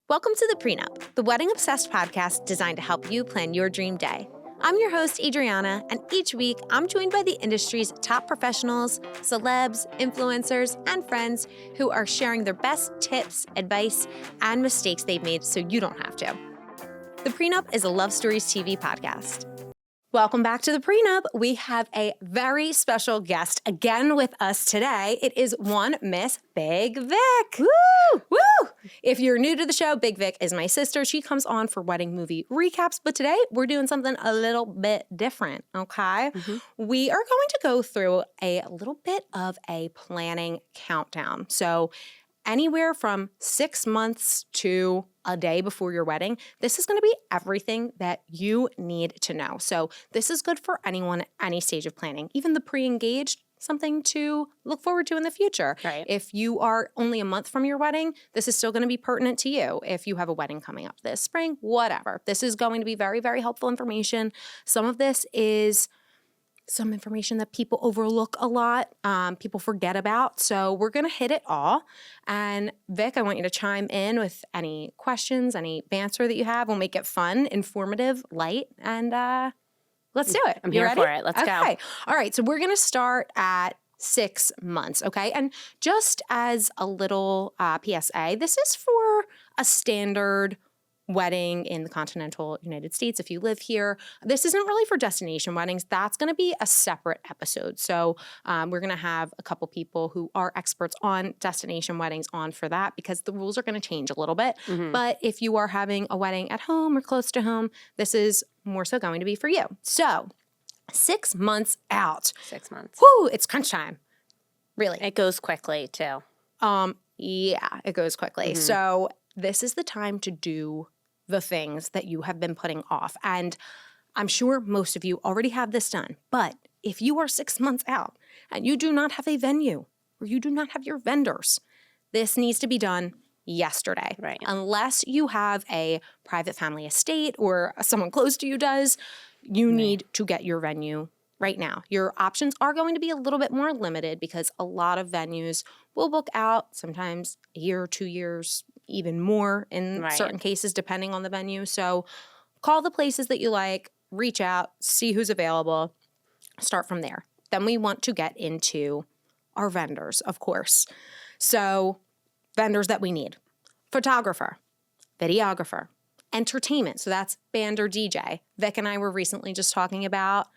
Welcome to the Pre Nup, the wedding obsessed podcast designed to help you plan your dream day. I'm your host, Adriana, and each week I'm joined by the industry's top professionals, celebs, influencers, and friends who are sharing their best tips, advice, and mistakes they've made so you don't have to. The Pre Nup is a Love Stories TV podcast. Welcome back to the Pre Nup. We have a very special guest again with us today. It is one Miss Big Vic. Woo! Woo! If you're new to the show, Big Vic is my sister. She comes on for wedding movie recaps, but today we're doing something a little bit different, okay? We are going to go through a little bit of a planning countdown. So anywhere from 6 months to a day before your wedding, this is going to be everything that you need to know. So this is good for anyone at any stage of planning, even the pre-engaged, something to look forward to in the future. Right. If you are only a month from your wedding, this is still going to be pertinent to you. If you have a wedding coming up this spring, whatever. This is going to be very, very helpful information. Some of this is some information that people overlook a lot, people forget about. So we're going to hit it all. And Vic, I want you to chime in with any questions, any banter that you have. We'll make it fun, informative, light, and let's do it. I'm You here ready? for it. Let's go. Okay. All right. So we're going to start at 6 months, okay? And just as a little PSA, this is for a standard wedding in the continental United States. If you live here, this isn't really for destination weddings. That's going to be a separate episode. So we're going to have a couple people who are experts on destination weddings on for that because the rules are going to change a little bit. But if you are having a wedding at home or close to home, this is more so going to be for you. So 6 months out. 6 months. Whoo, it's crunch time. Really. It goes quickly too. Yeah, it goes quickly. So this is the time to do the things that you have been putting off. And I'm sure most of you already have this done. But if you are 6 months out and you do not have a venue or you do not have your vendors, this needs to be done yesterday. Right. Unless you have a private family estate or someone close to you does, you need to get your venue right now. Your options are going to be a little bit more limited because a lot of venues will book out sometimes a year or 2 years, even more in certain cases, depending on the venue. So call the places that you like, reach out, see who's available, start from there. Then we want to get into our vendors, of course. So vendors that we need: photographer, videographer, entertainment. So that's band or DJ. Vic and I were recently just talking about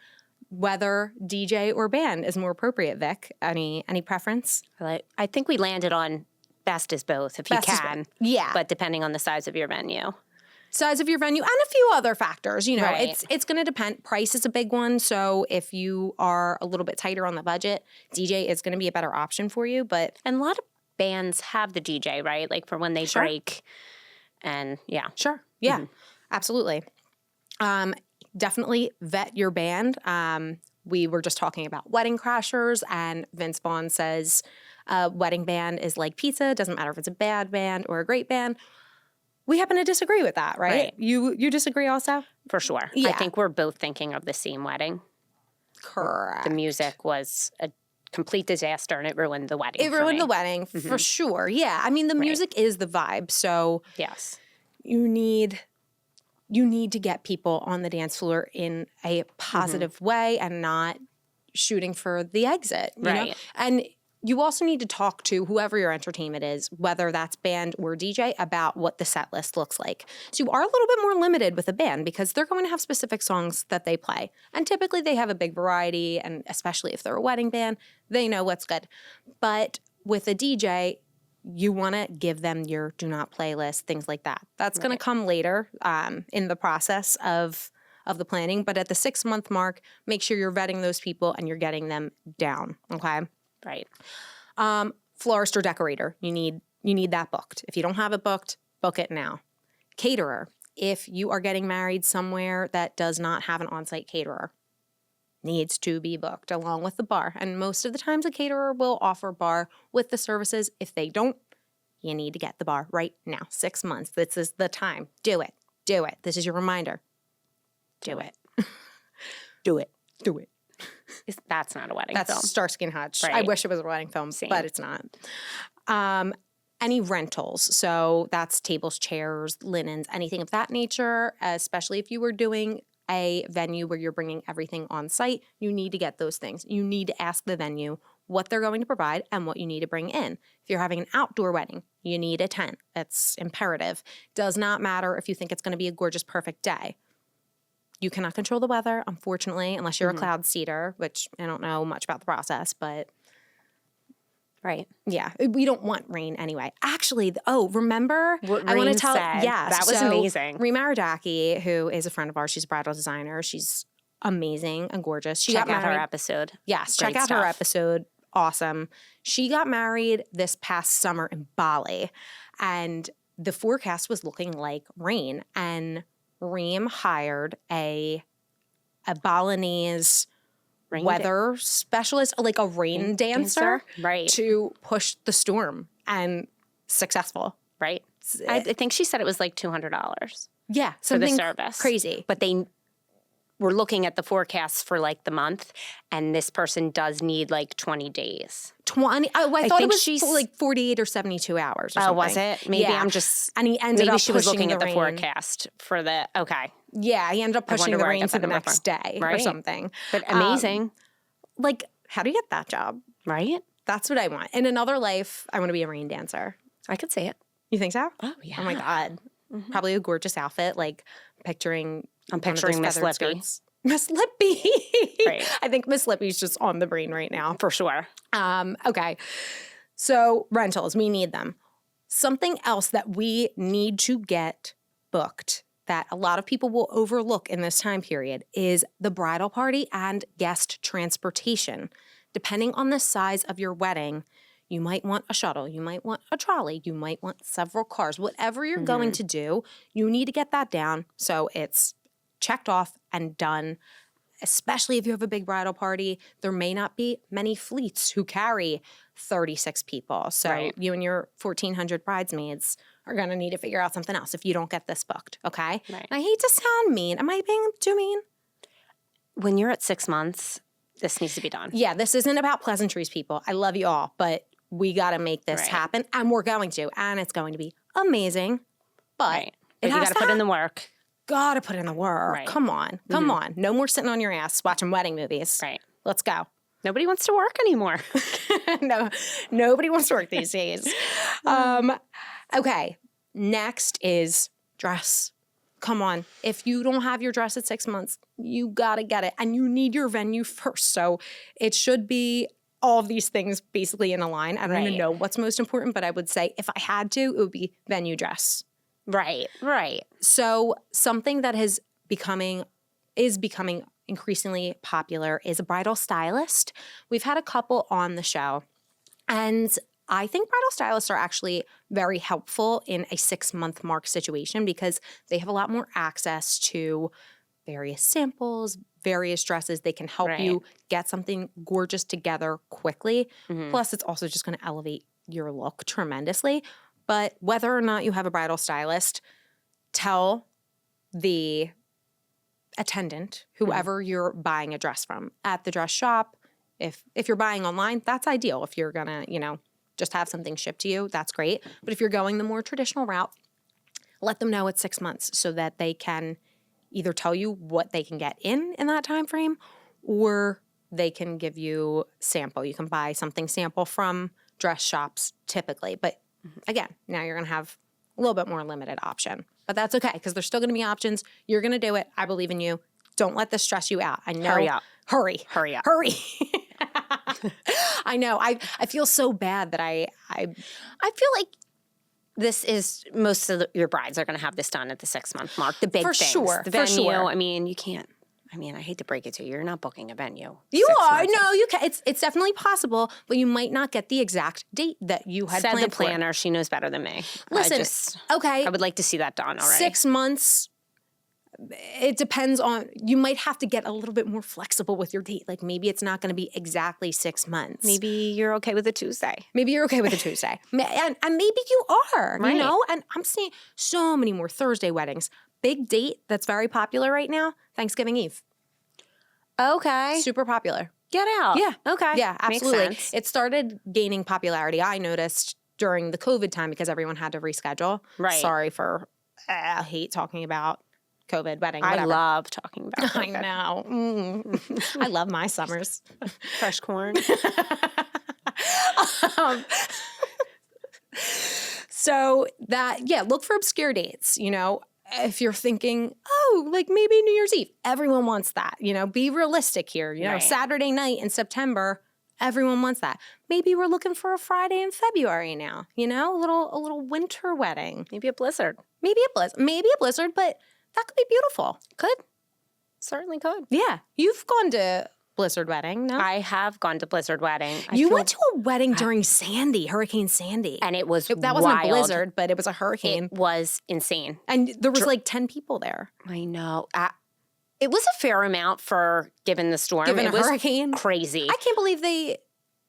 whether DJ or band is more appropriate. Vic, any preference? I think we landed on best is both if you can. Yeah. But depending on the size of your venue. Size of your venue and a few other factors. You know, Right. it's going to depend. Price is a big one. So if you are a little bit tighter on the budget, DJ is going to be a better option for you. But And a lot of bands have the DJ, right? Like for when they break. And yeah. Sure. Yeah, absolutely. Definitely vet your band. We were just talking about Wedding Crashers, and Vince Vaughn says a wedding band is like pizza. It doesn't matter if it's a bad band or a great band. We happen to disagree with that, right? You disagree also? For sure. Yeah. I think we're both thinking of the same wedding. Correct. The music was a complete disaster and it ruined the wedding. It ruined the wedding, for sure. Yeah. I mean, the music is the vibe. So Yes. you need to get people on the dance floor in a positive way and not shooting for the exit. You know? And you also need to talk to whoever your entertainment is, whether that's band or DJ, about what the set list looks like. So you are a little bit more limited with a band because they're going to have specific songs that they play. And typically they have a big variety, and especially if they're a wedding band, they know what's good. But with a DJ, you want to give them your do not play list, things like that. That's going to come later in the process of the planning. But at the 6 month mark, make sure you're vetting those people and you're getting them down. Okay. Right. Florist or decorator, you need that booked. If you don't have it booked, book it now. Caterer, if you are getting married somewhere that does not have an on-site caterer, needs to be booked along with the bar. And most of the times a caterer will offer bar with the services. If they don't, you need to get the bar right now. 6 months. This is the time. Do it. Do it. This is your reminder. Do it. Do it. Do it. That's not a wedding That's film. Starsky and Hutch. Right. I wish it was a wedding film, but it's not. any rentals. So that's tables, chairs, linens, anything of that nature, especially if you were doing a venue where you're bringing everything on site, you need to get those things. You need to ask the venue what they're going to provide and what you need to bring in. If you're having an outdoor wedding, you need a tent. That's imperative. Does not matter if you think it's going to be a gorgeous, perfect day. You cannot control the weather, unfortunately, unless you're a cloud seeder, which I don't know much about the process, but right. Yeah, we don't want rain anyway. Actually, remember? What I want Rain to tell. said. Yes, That was amazing. Rima Ardaki, who is a friend of ours, she's a bridal designer. She's amazing and gorgeous. She Check got out married. her episode. Yes, Great check out her stuff. episode. Awesome. She got married this past summer in Bali, and the forecast was looking like rain. And Reem hired a Balinese weather specialist, like a rain dancer, right, to push the storm, and successful. Right. I think she said it was like $200. Yeah, for the something service. crazy. But they were looking at the forecasts for like the month, and this person does need like 20 days. 20? Oh, I thought it think was like 48 or 72 hours or something. Oh, was it? Maybe Yeah. I'm just. And he ended maybe up she was pushing looking at the rain. forecast for the. Okay. Yeah, he ended up pushing wonder the where I rain got to that the number next from. day or Right. something. But amazing. Like, how do you get that job? Right? That's what I want. In another life, I want to be a rain dancer. I could see it. You think so? Oh, yeah. Oh, my God. Probably a gorgeous outfit, like picturing. I'm picturing Miss Lippy. Miss Lippy. Right. I think Miss Lippy's just on the brain right now. For sure. Okay. So rentals, we need them. Something else that we need to get booked that a lot of people will overlook in this time period is the bridal party and guest transportation. Depending on the size of your wedding, you might want a shuttle, you might want a trolley, you might want several cars. Whatever you're going to do, you need to get that down so it's checked off and done. Especially if you have a big bridal party, there may not be many fleets who carry 36 people. So Right. you and your 1,400 bridesmaids are going to need to figure out something else if you don't get this booked, okay? Right. And I hate to sound mean. Am I being too mean? When you're at 6 months, this needs to be done. Yeah, this isn't about pleasantries, people. I love you all, but we got to make this Right. happen, and we're going to, and it's going to be amazing. But Right. But it you has got to put in the work. Gotta put in the work. Right. Come on. Come on. No more sitting on your ass watching wedding movies. Right. Let's go. Nobody wants to work anymore. No, nobody wants to work these days. Okay, next is dress. Come on. If you don't have your dress at 6 months, you gotta get it. And you need your venue first. So it should be all of these things basically in a line. I don't even Right. know what's most important, but I would say if I had to, it would be venue dress. Right. Right. So something that is becoming increasingly popular is a bridal stylist. We've had a couple on the show, and I think bridal stylists are actually very helpful in a 6-month mark situation because they have a lot more access to various samples, various dresses. They can help Right. you get something gorgeous together quickly. Mhm. Plus, it's also just going to elevate your look tremendously. But whether or not you have a bridal stylist, tell the attendant, whoever you're buying a dress from, at the dress shop. If you're buying online, that's ideal. If you're gonna, just have something shipped to you, that's great. But if you're going the more traditional route, let them know it's 6 months so that they can either tell you what they can get in that time frame, or they can give you sample. You can buy something sample from dress shops typically, but again, now you're going to have a little bit more limited option. But that's okay because there's still going to be options. You're going to do it. I believe in you. Don't let this stress you out. I know. Hurry up. Hurry. Hurry up. Hurry. I know. I feel so bad that I feel like this is most of your brides are going to have this done at the 6-month mark. The big For things, sure, the for venue. sure. I mean, you can't. I mean, I hate to break it to you. You're not booking a venue. You 6 are. months. No, you can. It's definitely possible, but you might not get the exact date that you had Said the planned for. planner. She knows better than me. Listen, okay. I would like to see that done already. 6 months. It depends on, you might have to get a little bit more flexible with your date. Like maybe it's not going to be exactly 6 months. Maybe you're okay with a Tuesday. Maybe you're okay with a Tuesday. And maybe you are, Right. And I'm seeing so many more Thursday weddings. Big date that's very popular right now, Thanksgiving Eve. Okay. Super popular. Get out. Yeah. Okay. Yeah, Makes absolutely. sense. It started gaining popularity. I noticed during the COVID time because everyone had to reschedule. Right. Sorry for, I hate talking about COVID wedding. I Whatever. love talking about COVID. I know. I love my summers. Fresh corn. So that, look for obscure dates, if you're thinking, oh, like maybe New Year's Eve, everyone wants that, be realistic here, Right. Saturday night in September, everyone wants that. Maybe we're looking for a Friday in February now, a little winter wedding. Maybe a blizzard. Maybe a blizzard, but that could be beautiful. Could. Certainly could. Yeah. You've gone to blizzard wedding, no? I have gone to blizzard wedding. You went to a wedding during Hurricane Sandy. And it was That wasn't wild. a blizzard, but it was a hurricane. It was insane. And there was like 10 people there. I know. It was a fair amount for given the storm. Given it a was hurricane. crazy. I can't believe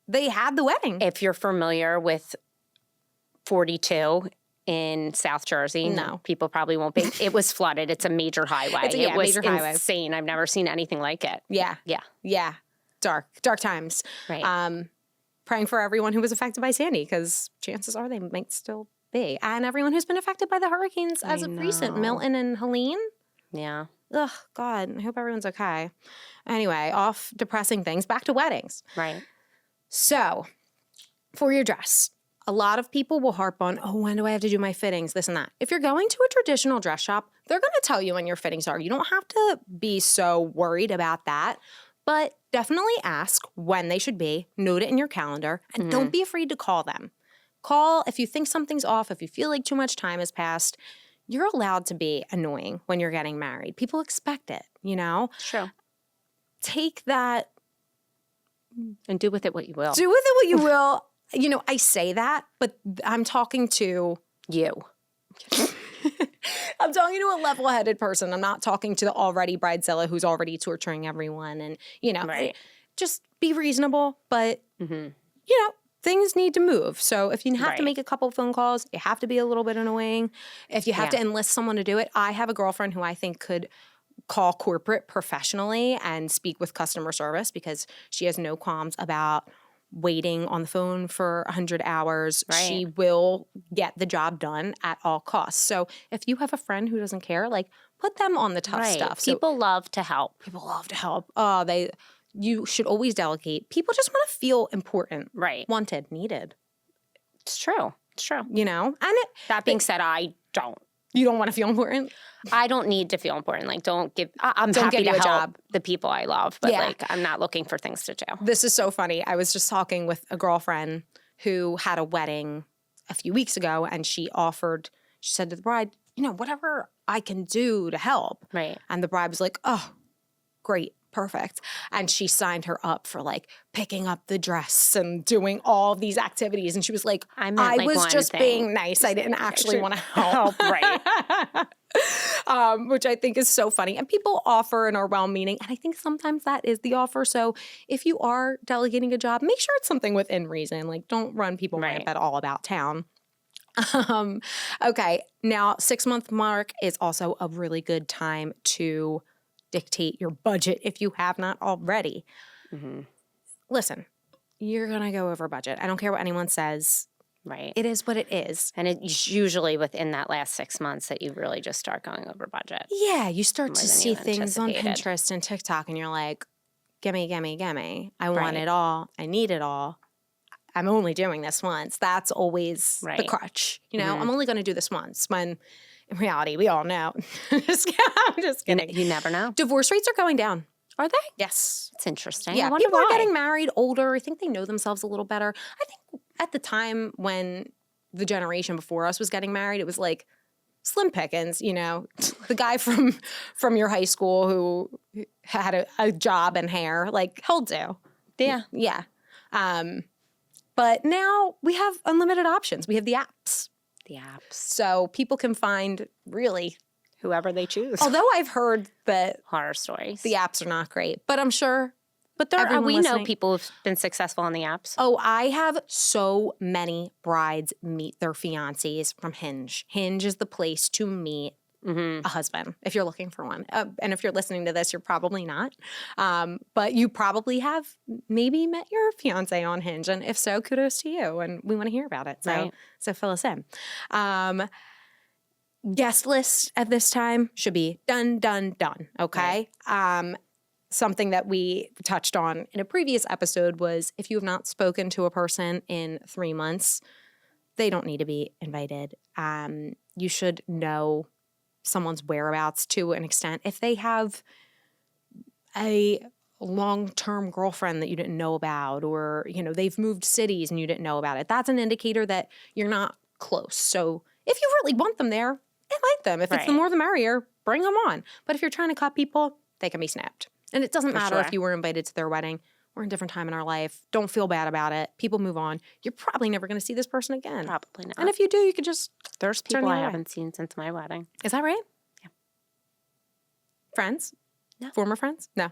they had the wedding. If you're familiar with 42 in South Jersey, No. people probably won't be. It was flooded. It's a major highway. It was major highway. insane. I've never seen anything like it. Yeah. Yeah. Yeah. Dark times. Right. Praying for everyone who was affected by Sandy because chances are they might still be. And everyone who's been affected by the hurricanes as of recent, know. Milton and Helene. Yeah. Ugh, God, I hope everyone's okay. Anyway, off depressing things, back to weddings. Right. So, for your dress, a lot of people will harp on, oh, when do I have to do my fittings, this and that. If you're going to a traditional dress shop, they're going to tell you when your fittings are. You don't have to be so worried about that, but definitely ask when they should be, note it in your calendar, and don't be afraid to call them. Call if you think something's off, if you feel like too much time has passed. You're allowed to be annoying when you're getting married. People expect it, True. Take that. And do with it what you will. Do with it what you will. I say that, but I'm talking to You. I'm talking to a level-headed person. I'm not talking to the already bridezilla who's already torturing everyone. And, Right. just be reasonable. But, things need to move. So if you have to Right. make a couple phone calls, you have to be a little bit annoying. If you have to enlist someone to do it, I have a girlfriend who I think could call corporate professionally and speak with customer service because she has no qualms about waiting on the phone for 100 hours. Right. She will get the job done at all costs. So if you have a friend who doesn't care, put them on the tough stuff. So People love to help. people love to help. You should always delegate. People just want to feel important, Right. wanted, needed, It's true. It's true. And That being said, I don't. you don't want to feel important. I don't need to feel important. Don't give. I'm Don't happy give you to a help job. the people I love, but Yeah. I'm not looking for things to do. This is so funny. I was just talking with a girlfriend who had a wedding a few weeks ago, and she said to the bride, whatever I can do to help. Right. And the bride was like, oh, great, perfect. And she signed her up for picking up the dress and doing all these activities. And she was like, I meant, was one just thing. being nice. I didn't actually want to help. Right. Which I think is so funny. And people offer and are well-meaning. And I think sometimes that is the offer. So if you are delegating a job, make sure it's something within reason. Don't run people Right. at all about town. Okay. Now, 6-month mark is also a really good time to dictate your budget if you have not already. Mm-hmm. Listen, you're going to go over budget. I don't care what anyone says. Right. It is what it is. And it's usually within that last 6 months that you really just start going over budget. Yeah, you start More to than see you things on anticipated. Pinterest and TikTok and you're like, gimme, gimme, gimme. I want Right. it all. I need it all. I'm only doing this once. That's always the Right. crutch. Mhm. I'm only going to do this once when in reality, we all know. I'm just kidding. You never know. Divorce rates are going down. Are they? Yes. It's interesting. Yeah, I wonder people why. are getting married older. I think they know themselves a little better. I think at the time when the generation before us was getting married, it was like slim pickings, the guy from your high school who had a job and hair, he'll do. Yeah. Yeah. But now we have unlimited options. We have the apps. The apps. So people can find really, Whoever they choose. although I've heard that Horror stories. the apps are not great, but I'm sure. But everyone we know listening- people who've been successful on the apps. Oh, I have so many brides meet their fiancés from Hinge. Hinge is the place to meet a husband if you're looking for one. And if you're listening to this, you're probably not. But you probably have maybe met your fiance on Hinge. And if so, kudos to you. And we want to hear about it. So fill us in. Guest list at this time should be done, done, done. Okay. Right. Something that we touched on in a previous episode was if you have not spoken to a person in 3 months, they don't need to be invited. You should know someone's whereabouts to an extent. If they have a long-term girlfriend that you didn't know about, or, they've moved cities and you didn't know about it, that's an indicator that you're not close. So if you really want them there, invite them. If it's the more the merrier, bring them on. But if you're trying to cut people, they can be snapped. And it doesn't matter if you were invited to their wedding. We're in a different time in our life. Don't feel bad about it. People move on. You're probably never going to see this person again. Probably not. And if you do, you could just There's people I haven't seen since my wedding. Is that right? Yeah. Friends? No. Former friends? No.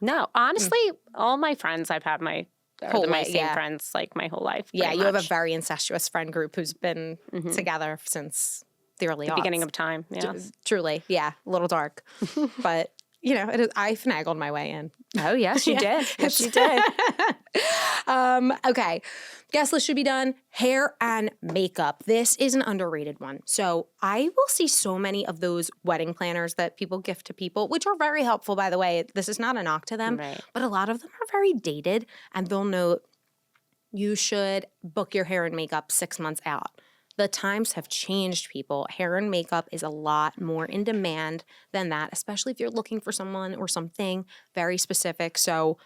No. Honestly, all my friends I've had my same friends like my whole life. Yeah, you have a very incestuous friend group who's been together since the early aughts. Beginning of time. Yeah. Truly. Yeah. A little dark. But I finagled my way in. Oh, yes, you did. Yes, you did. Okay. Guest list should be done. Hair and makeup. This is an underrated one. So I will see so many of those wedding planners that people gift to people, which are very helpful, by the way. This is not a knock to them, but a lot of them are very dated, and they'll note you should book your hair and makeup 6 months out. The times have changed, people. Hair and makeup is a lot more in demand than that, especially if you're looking for someone or something very specific. So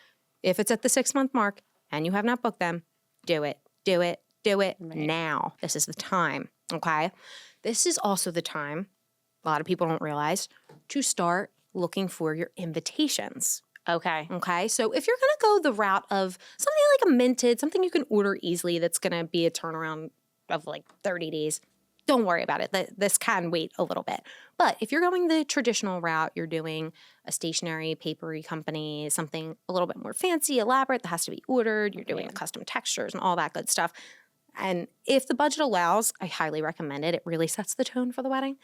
if it's at the 6-month mark and you have not booked them, do it now. This is the time, okay? This is also the time, a lot of people don't realize, to start looking for your invitations. Okay. So if you're going to go the route of something like a minted, something you can order easily that's going to be a turnaround of like 30 days, don't worry about it. This can wait a little bit. But if you're going the traditional route, you're doing a stationery, papery company, something a little bit more fancy, elaborate that has to be ordered, you're doing the custom textures and all that good stuff. And if the budget allows, I highly recommend it. It really sets the tone for the wedding.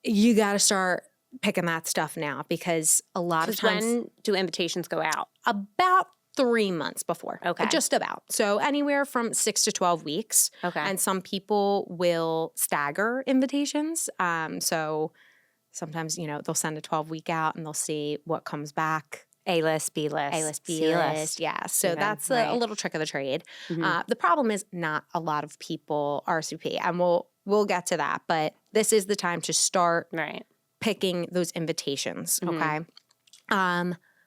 You got to start picking that stuff now, because a lot of times— When do invitations go out? About 3 months before. Okay. Just about. So anywhere from 6 to 12 weeks. Okay. And some people will stagger invitations. So sometimes, they'll send a 12-week out and they'll see what comes back. A-list, B-list. A-list, B-list. Yeah. So that's a little trick of the trade. The problem is not a lot of people RSVP, and we'll get to that. But this is the time to start picking those invitations. Okay.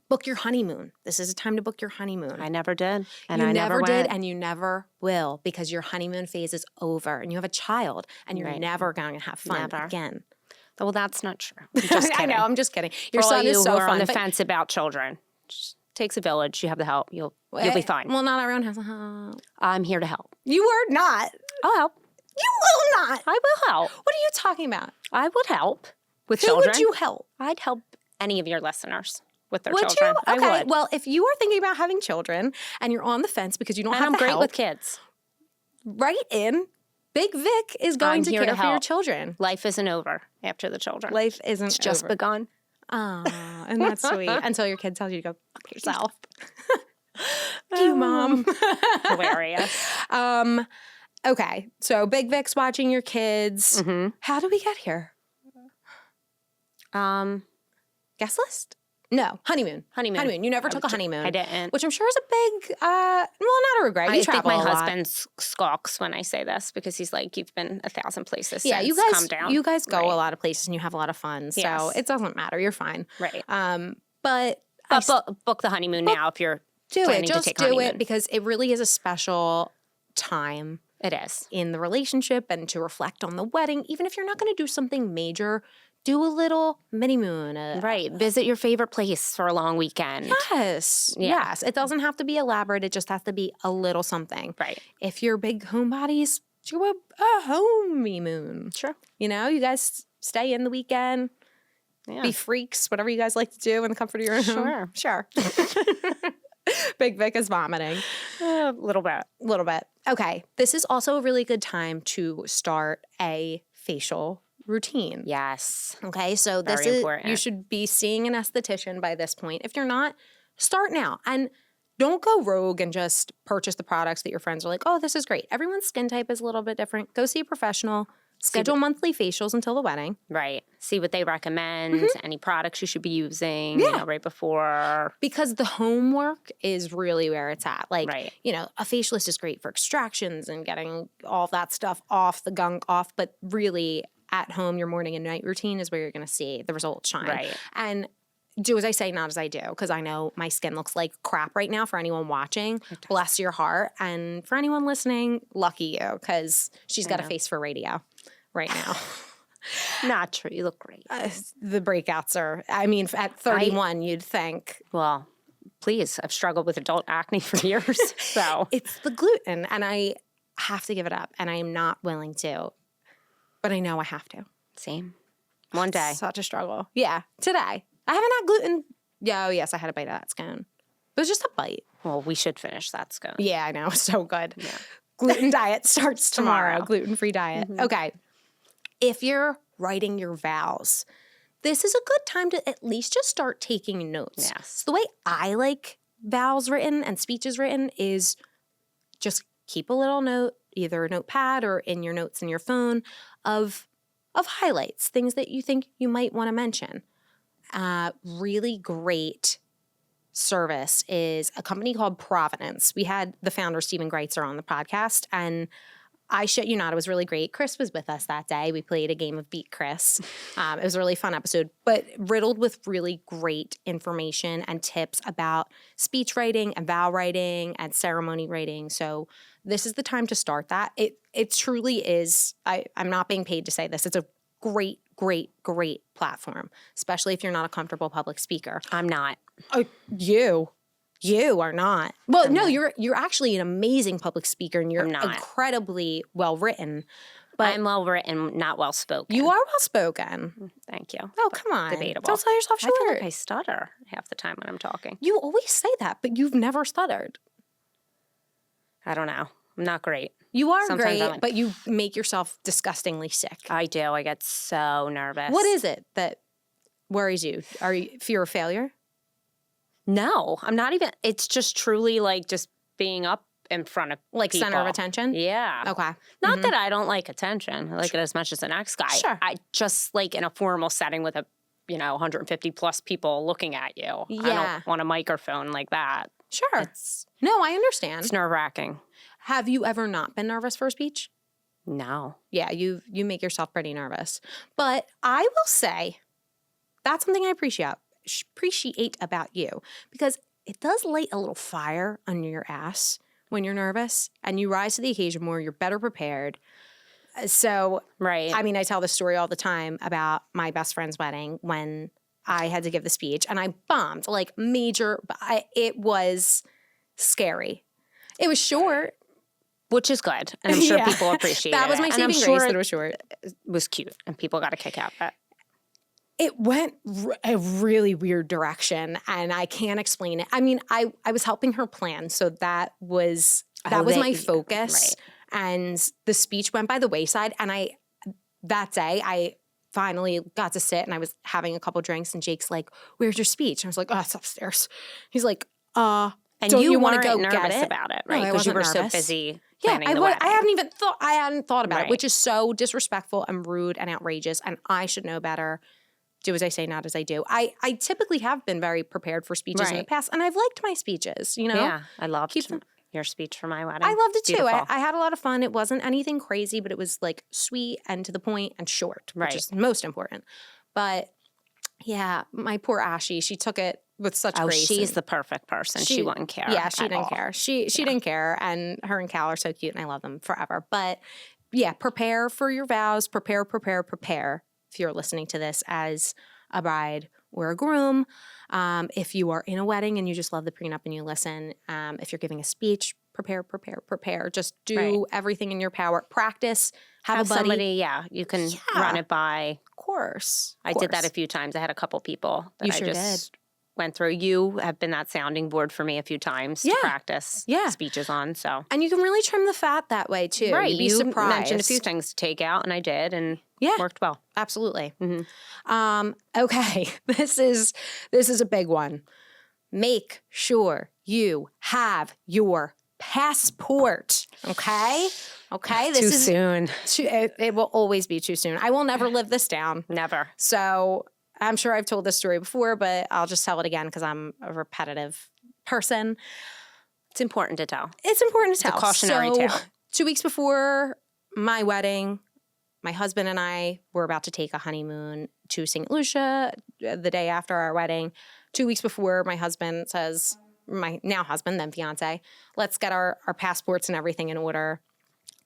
Book your honeymoon. This is a time to book your honeymoon. I never did. And I never did, went. and you never will, because your honeymoon phase is over and you have a child and you're never going to have fun again. Well, that's not true. I'm just kidding. I know, I'm just kidding. Your For son all you is so who are fun. on the fence about children. Just takes a village. You have the help. You'll be fine. Well, not everyone has a help. I'm here to help. You are not. I'll help. You will not. I will help. What are you talking about? I would help with Who children. would you help? I'd help any of your listeners with their Would children. you? Okay. I would. Well, if you are thinking about having children and you're on the fence because you don't have I'm the great help, with kids. Write in. Big Vic is going to care for your children. Life isn't over after the children. Life isn't It's just over. begun. Aw, and that's sweet. Until your kid tells you to go fuck yourself. Fuck you, Mom. Hilarious. Okay, so Big Vic's watching your kids. How do we get here? Guest list? No, honeymoon. Honeymoon. You never took a honeymoon. I didn't. Which I'm sure is a big, not a regret. You I think travel my a lot. husband skulks when I say this because he's like, you've been 1,000 places Yeah, since. you guys, Calm down. you guys go a lot of places and you have a lot of fun. So Yes. it doesn't matter. You're fine. Right. But book the honeymoon now if you're do it. planning to Just take do honeymoon. it, because it really is a special time It is. in the relationship and to reflect on the wedding. Even if you're not going to do something major, do a little mini moon. Right. Visit your favorite place for a long weekend. Yes. Yeah. Yes. It doesn't have to be elaborate. It just has to be a little something. Right. If you're big homebodies, do a homey moon. Sure. You guys stay in the weekend. Yeah. Be freaks, whatever you guys like to do in the comfort of your own home. Sure. Big Vic is vomiting. A little bit. Little bit. Okay. This is also a really good time to start a facial routine. Yes. Okay. So Very this is, important. you should be seeing an esthetician by this point. If you're not, start now. And don't go rogue and just purchase the products that your friends are like, oh, this is great. Everyone's skin type is a little bit different. Go see a professional. Schedule monthly facials until the wedding. Right. See what they recommend, any products you should be using, right before. Because the homework is really where it's at. Like, Right. A facialist is great for extractions and getting all that stuff off, the gunk off. But really, at home, your morning and night routine is where you're going to see the results shine. Right. And do as I say, not as I do, because I know my skin looks like crap right now for anyone watching. Bless your heart. And for anyone listening, lucky you, because she's got a face for radio right now. Not true. You look great. The breakouts are, at 31, you'd think. Well, please. I've struggled with adult acne for years. So It's the gluten, and I have to give it up, and I am not willing to. But I know I have to. same. One day. Such a struggle. Yeah, today. I haven't had gluten. Yeah, oh, yes, I had a bite of that scone. It was just a bite. Well, we should finish that scone. Yeah, I know. So good. Yeah. Gluten diet starts tomorrow. Tomorrow. Gluten-free diet. Okay. If you're writing your vows, this is a good time to at least just start taking notes. Yes. So the way I like vows written and speeches written is just keep a little note, either a notepad or in your notes in your phone, of highlights, things that you think you might want to mention. Really great service is a company called Provenance. We had the founder, Stephen Greitzer, on the podcast, and I shit you not, it was really great. Chris was with us that day. We played a game of Beat Chris. It was a really fun episode, but riddled with really great information and tips about speech writing and vow writing and ceremony writing. So this is the time to start that. It truly is. I'm not being paid to say this. It's a great, great, great platform, especially if you're not a comfortable public speaker. I'm not. You are not. Well, no, you're actually an amazing public speaker, and you're I'm not. incredibly well written. But I'm well written, not well spoken. you are well spoken. Thank you. Oh, come on. Debatable. Don't sell yourself I feel short. like I stutter half the time when I'm talking. You always say that, but you've never stuttered. I don't know. I'm not great. You are Sometimes great, I'm like- but you make yourself disgustingly sick. I do. I get so nervous. What is it that worries you? Are you fear of failure? No, I'm not even. It's just truly like just being up in front of Like people. center of attention? Yeah. Okay. Not that I don't like attention. I like it as much as the next guy. Sure. I just like in a formal setting with 150 plus people looking at you. I Yeah. don't want a microphone like that. Sure. It's No, I understand. nerve wracking. Have you ever not been nervous for a speech? No. Yeah, you make yourself pretty nervous. But I will say that's something I appreciate about you, because it does light a little fire under your ass when you're nervous, and you rise to the occasion more. You're better prepared. So, Right. I tell this story all the time about my best friend's wedding when I had to give the speech, and I bombed like major. It was scary. It was short. Which is good. And I'm sure Yeah. people appreciate That it. was my And saving I'm grace sure that it was short. it was cute and people got a kick out of it. It went a really weird direction, and I can't explain it. I was helping her plan, so that was my focus. Right. And the speech went by the wayside. And that day, I finally got to sit, and I was having a couple drinks, and Jake's like, "Where's your speech?" And I was like, "Oh, it's upstairs." He's like, And don't you want to weren't go nervous get it? about it, No, right? I Because you were wasn't so nervous. busy Yeah, planning the wedding. I hadn't thought about it, Right. which is so disrespectful and rude and outrageous, and I should know better. Do as I say, not as I do. I typically have been very prepared for speeches in the Right. past, and I've liked my speeches, Yeah, I loved Keep them- your speech for my wedding. I loved it too. Beautiful. I had a lot of fun. It wasn't anything crazy, but it was like sweet and to the point and short, Right. which is most important. But yeah, my poor Ashy, she took it with such grace. she's and the perfect person. She wouldn't care. Yeah, she at didn't all. care. She didn't care, and her and Cal are so cute, and I love them forever. But yeah, prepare for your vows. Prepare. If you're listening to this as a bride or a groom, if you are in a wedding and you just love the prenup and you listen, if you're giving a speech, prepare. Just do Right. everything in your power. Practice. Have a buddy. somebody, you can run it by. Of course. I did that a few times. I had a couple people that You I sure just went through. You have been that sounding board for me a few times to practice speeches on. So, and you can really trim the fat that way too. Right. You'd be you surprised. mentioned a few things to take out, and I did, and worked well. Absolutely. Mm-hmm. Okay, this is a big one. Make sure you have your passport. Okay. This too soon. It will always be too soon. I will never live this down. Never. So I'm sure I've told this story before, but I'll just tell it again because I'm a repetitive person. It's important to tell. It's important to tell. It's a cautionary tale. 2 weeks before my wedding, my husband and I were about to take a honeymoon to St. Lucia the day after our wedding. 2 weeks before, my husband says, my now husband, then fiance, let's get our passports and everything in order.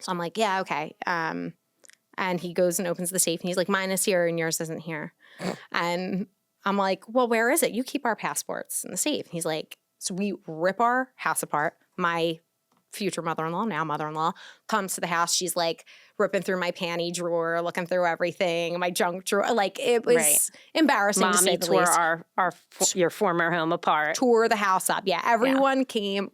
So I'm like, yeah, okay. And he goes and opens the safe and he's like, mine is here and yours isn't here. And I'm like, well, where is it? You keep our passports in the safe. He's like, so we rip our house apart. My future mother-in-law, now mother-in-law, comes to the house. She's like ripping through my panty drawer, looking through everything, my junk drawer. Like it was embarrassing to say the least. Tore your former home apart. Tore the house up. Yeah, everyone came.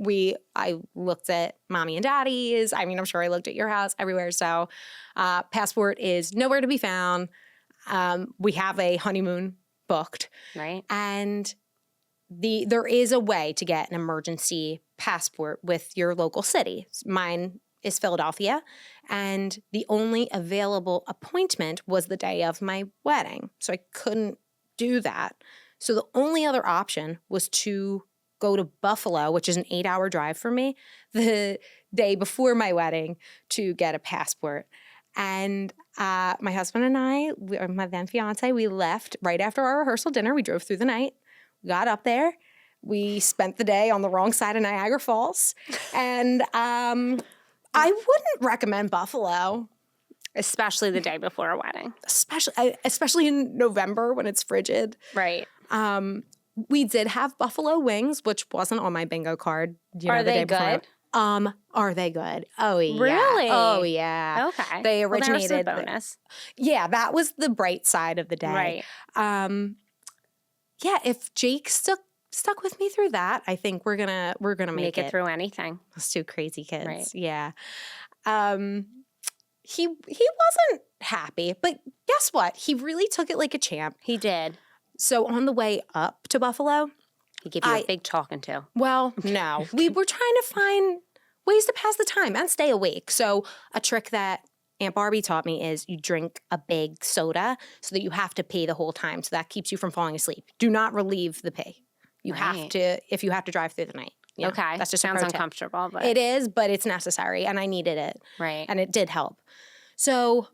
I looked at mommy and daddy's. I mean, I'm sure I looked at your house everywhere. So passport is nowhere to be found. We have a honeymoon booked. Right. And there is a way to get an emergency passport with your local city. Mine is Philadelphia, and the only available appointment was the day of my wedding. So I couldn't do that. So the only other option was to go to Buffalo, which is an 8-hour drive for me, the day before my wedding to get a passport. And my husband and I, my then fiance, we left right after our rehearsal dinner. We drove through the night, got up there. We spent the day on the wrong side of Niagara Falls. And I wouldn't recommend Buffalo. Especially the day before a wedding. Especially in November when it's frigid. Right. We did have buffalo wings, which wasn't on my bingo card. Are they good? Are they good? Oh, yeah. Really? Oh, yeah. Okay. They originated. Well, there's the bonus. Yeah, that was the bright side of the day. Right. Yeah, if Jake stuck with me through that, I think we're gonna make it through anything. Those two crazy kids. Right. Yeah. He wasn't happy, but guess what? He really took it like a champ. He did. So on the way up to Buffalo, he gave you a big talking to. Well, no. We were trying to find ways to pass the time and stay awake. So a trick that Aunt Barbie taught me is you drink a big soda so that you have to pee the whole time. So that keeps you from falling asleep. Do not relieve the pee. You have to, if you have to drive through the night. You know, okay. That's just sounds a pro tip. uncomfortable, but it is, but it's necessary, and I needed it. Right. And it did help. So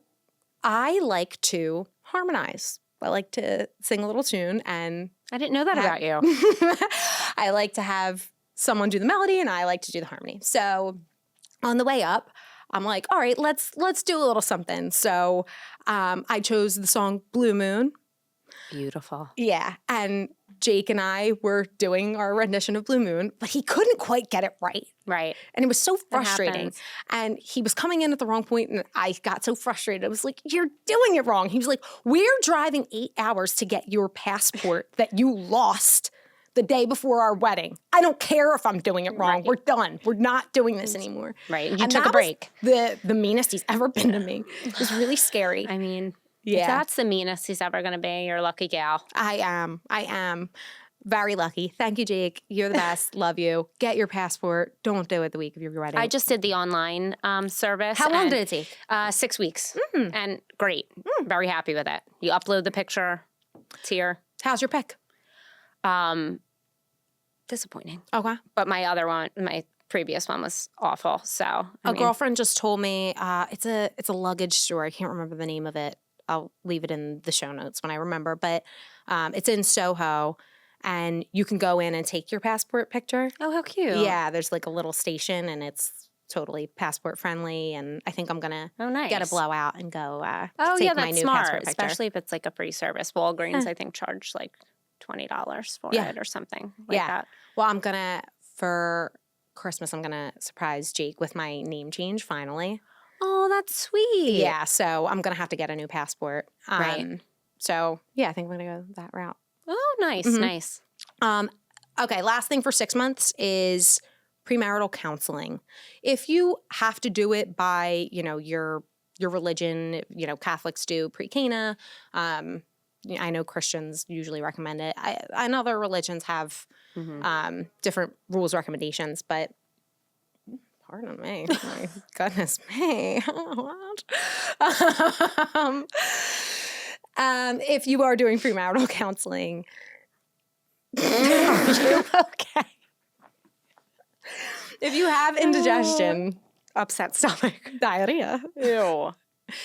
I like to harmonize. I like to sing a little tune, and I didn't know that about you. I like to have someone do the melody, and I like to do the harmony. So on the way up, I'm like, all right, let's do a little something. So I chose the song Blue Moon. Beautiful. Yeah. And Jake and I were doing our rendition of Blue Moon, but he couldn't quite get it right. Right. And it was so frustrating. And he was coming in at the wrong point, and I got so frustrated. I was like, you're doing it wrong. He was like, we're driving 8 hours to get your passport that you lost the day before our wedding. I don't care if I'm doing it wrong. Right. We're done. We're not doing this anymore. Right. You took a break. The meanest he's ever been to me. It was really scary. I mean, if that's the meanest he's ever going to be, you're a lucky gal. I am. Very lucky. Thank you, Jake. You're the best. Love you. Get your passport. Don't do it the week of your wedding. I just did the online service. How long did it take? 6 weeks. And great. Very happy with it. You upload the picture. It's here. How's your pic? Disappointing. Okay. But my previous one was awful. So a girlfriend just told me it's a luggage store. I can't remember the name of it. I'll leave it in the show notes when I remember. But it's in Soho, and you can go in and take your passport picture. Oh, how cute. Yeah, there's like a little station, and it's totally passport friendly. And I think I'm going to get a blowout and go take my new passport picture. Especially if it's like a free service. Walgreens, I think, charge like $20 for it or something like that. Well, for Christmas, I'm going to surprise Jake with my name change finally. Oh, that's sweet. Yeah, so I'm going to have to get a new passport. Right. So, yeah, I think I'm going to go that route. Oh, nice, nice. Okay, last thing for 6 months is premarital counseling. If you have to do it by, your religion, Catholics do pre-Cana. I know Christians usually recommend it. And other religions have different rules, recommendations, but pardon me. My goodness me. What? If you are doing premarital counseling, okay. If you have indigestion, upset stomach, diarrhea. Ew.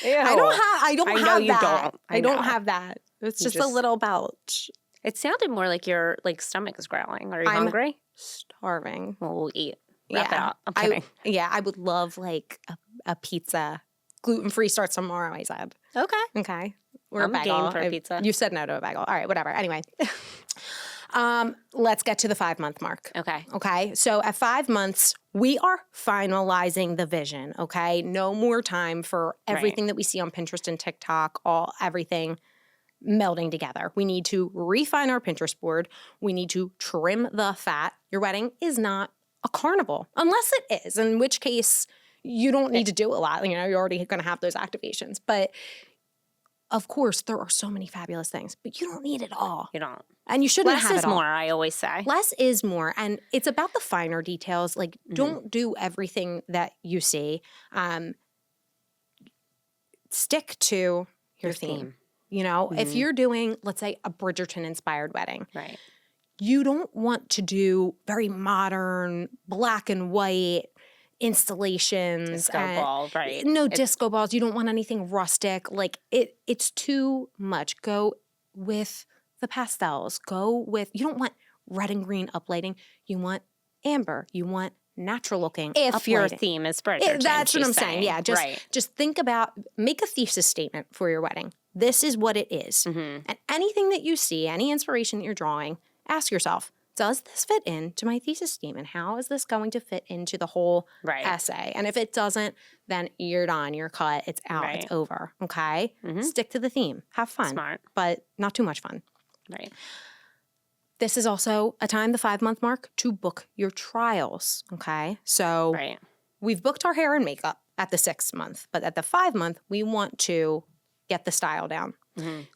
I don't have that. I know. don't have that. It's just a little belch. It sounded more like your stomach is growling. Are you hungry? Starving. Well, we'll eat. Wrap it up. I'm kidding. I would love like a pizza. Gluten-free starts tomorrow, I said. Okay. Or I'm a bagel. game for a pizza. You said no to a bagel. All right, whatever. Anyway. Let's get to the 5-month mark. Okay. So at 5 months, we are finalizing the vision. Okay. No more time for everything that we see on Pinterest and TikTok, everything melding together. We need to refine our Pinterest board. We need to trim the fat. Your wedding is not a carnival, unless it is, in which case you don't need to do a lot. You're already going to have those activations. But of course, there are so many fabulous things, but you don't need it all. You don't. And you shouldn't have it all. Less is more, I always say. Less is more. And it's about the finer details. Like, don't do everything that you see. Stick to your theme. If you're doing, let's say, a Bridgerton-inspired wedding. Right. You don't want to do very modern, black and white installations. Disco ball, right. No disco balls. You don't want anything rustic. Like, it's too much. Go with the pastels. You don't want red and green uplighting. You want amber. You want natural looking if your uplighting. theme is Bridgerton. That's what I'm saying. Yeah, just think about, make a thesis statement for your wedding. This is what it is. And anything that you see, any inspiration that you're drawing, ask yourself, does this fit into my thesis statement? How is this going to fit into the whole essay? And if it doesn't, then you're done. You're cut. It's out. It's over. Okay? Stick to the theme. Have fun. Smart. But not too much fun. Right. This is also a time, the 5-month mark, to book your trials. Okay? So we've booked our hair and makeup at the 6th month. But at the 5-month, we want to get the style down.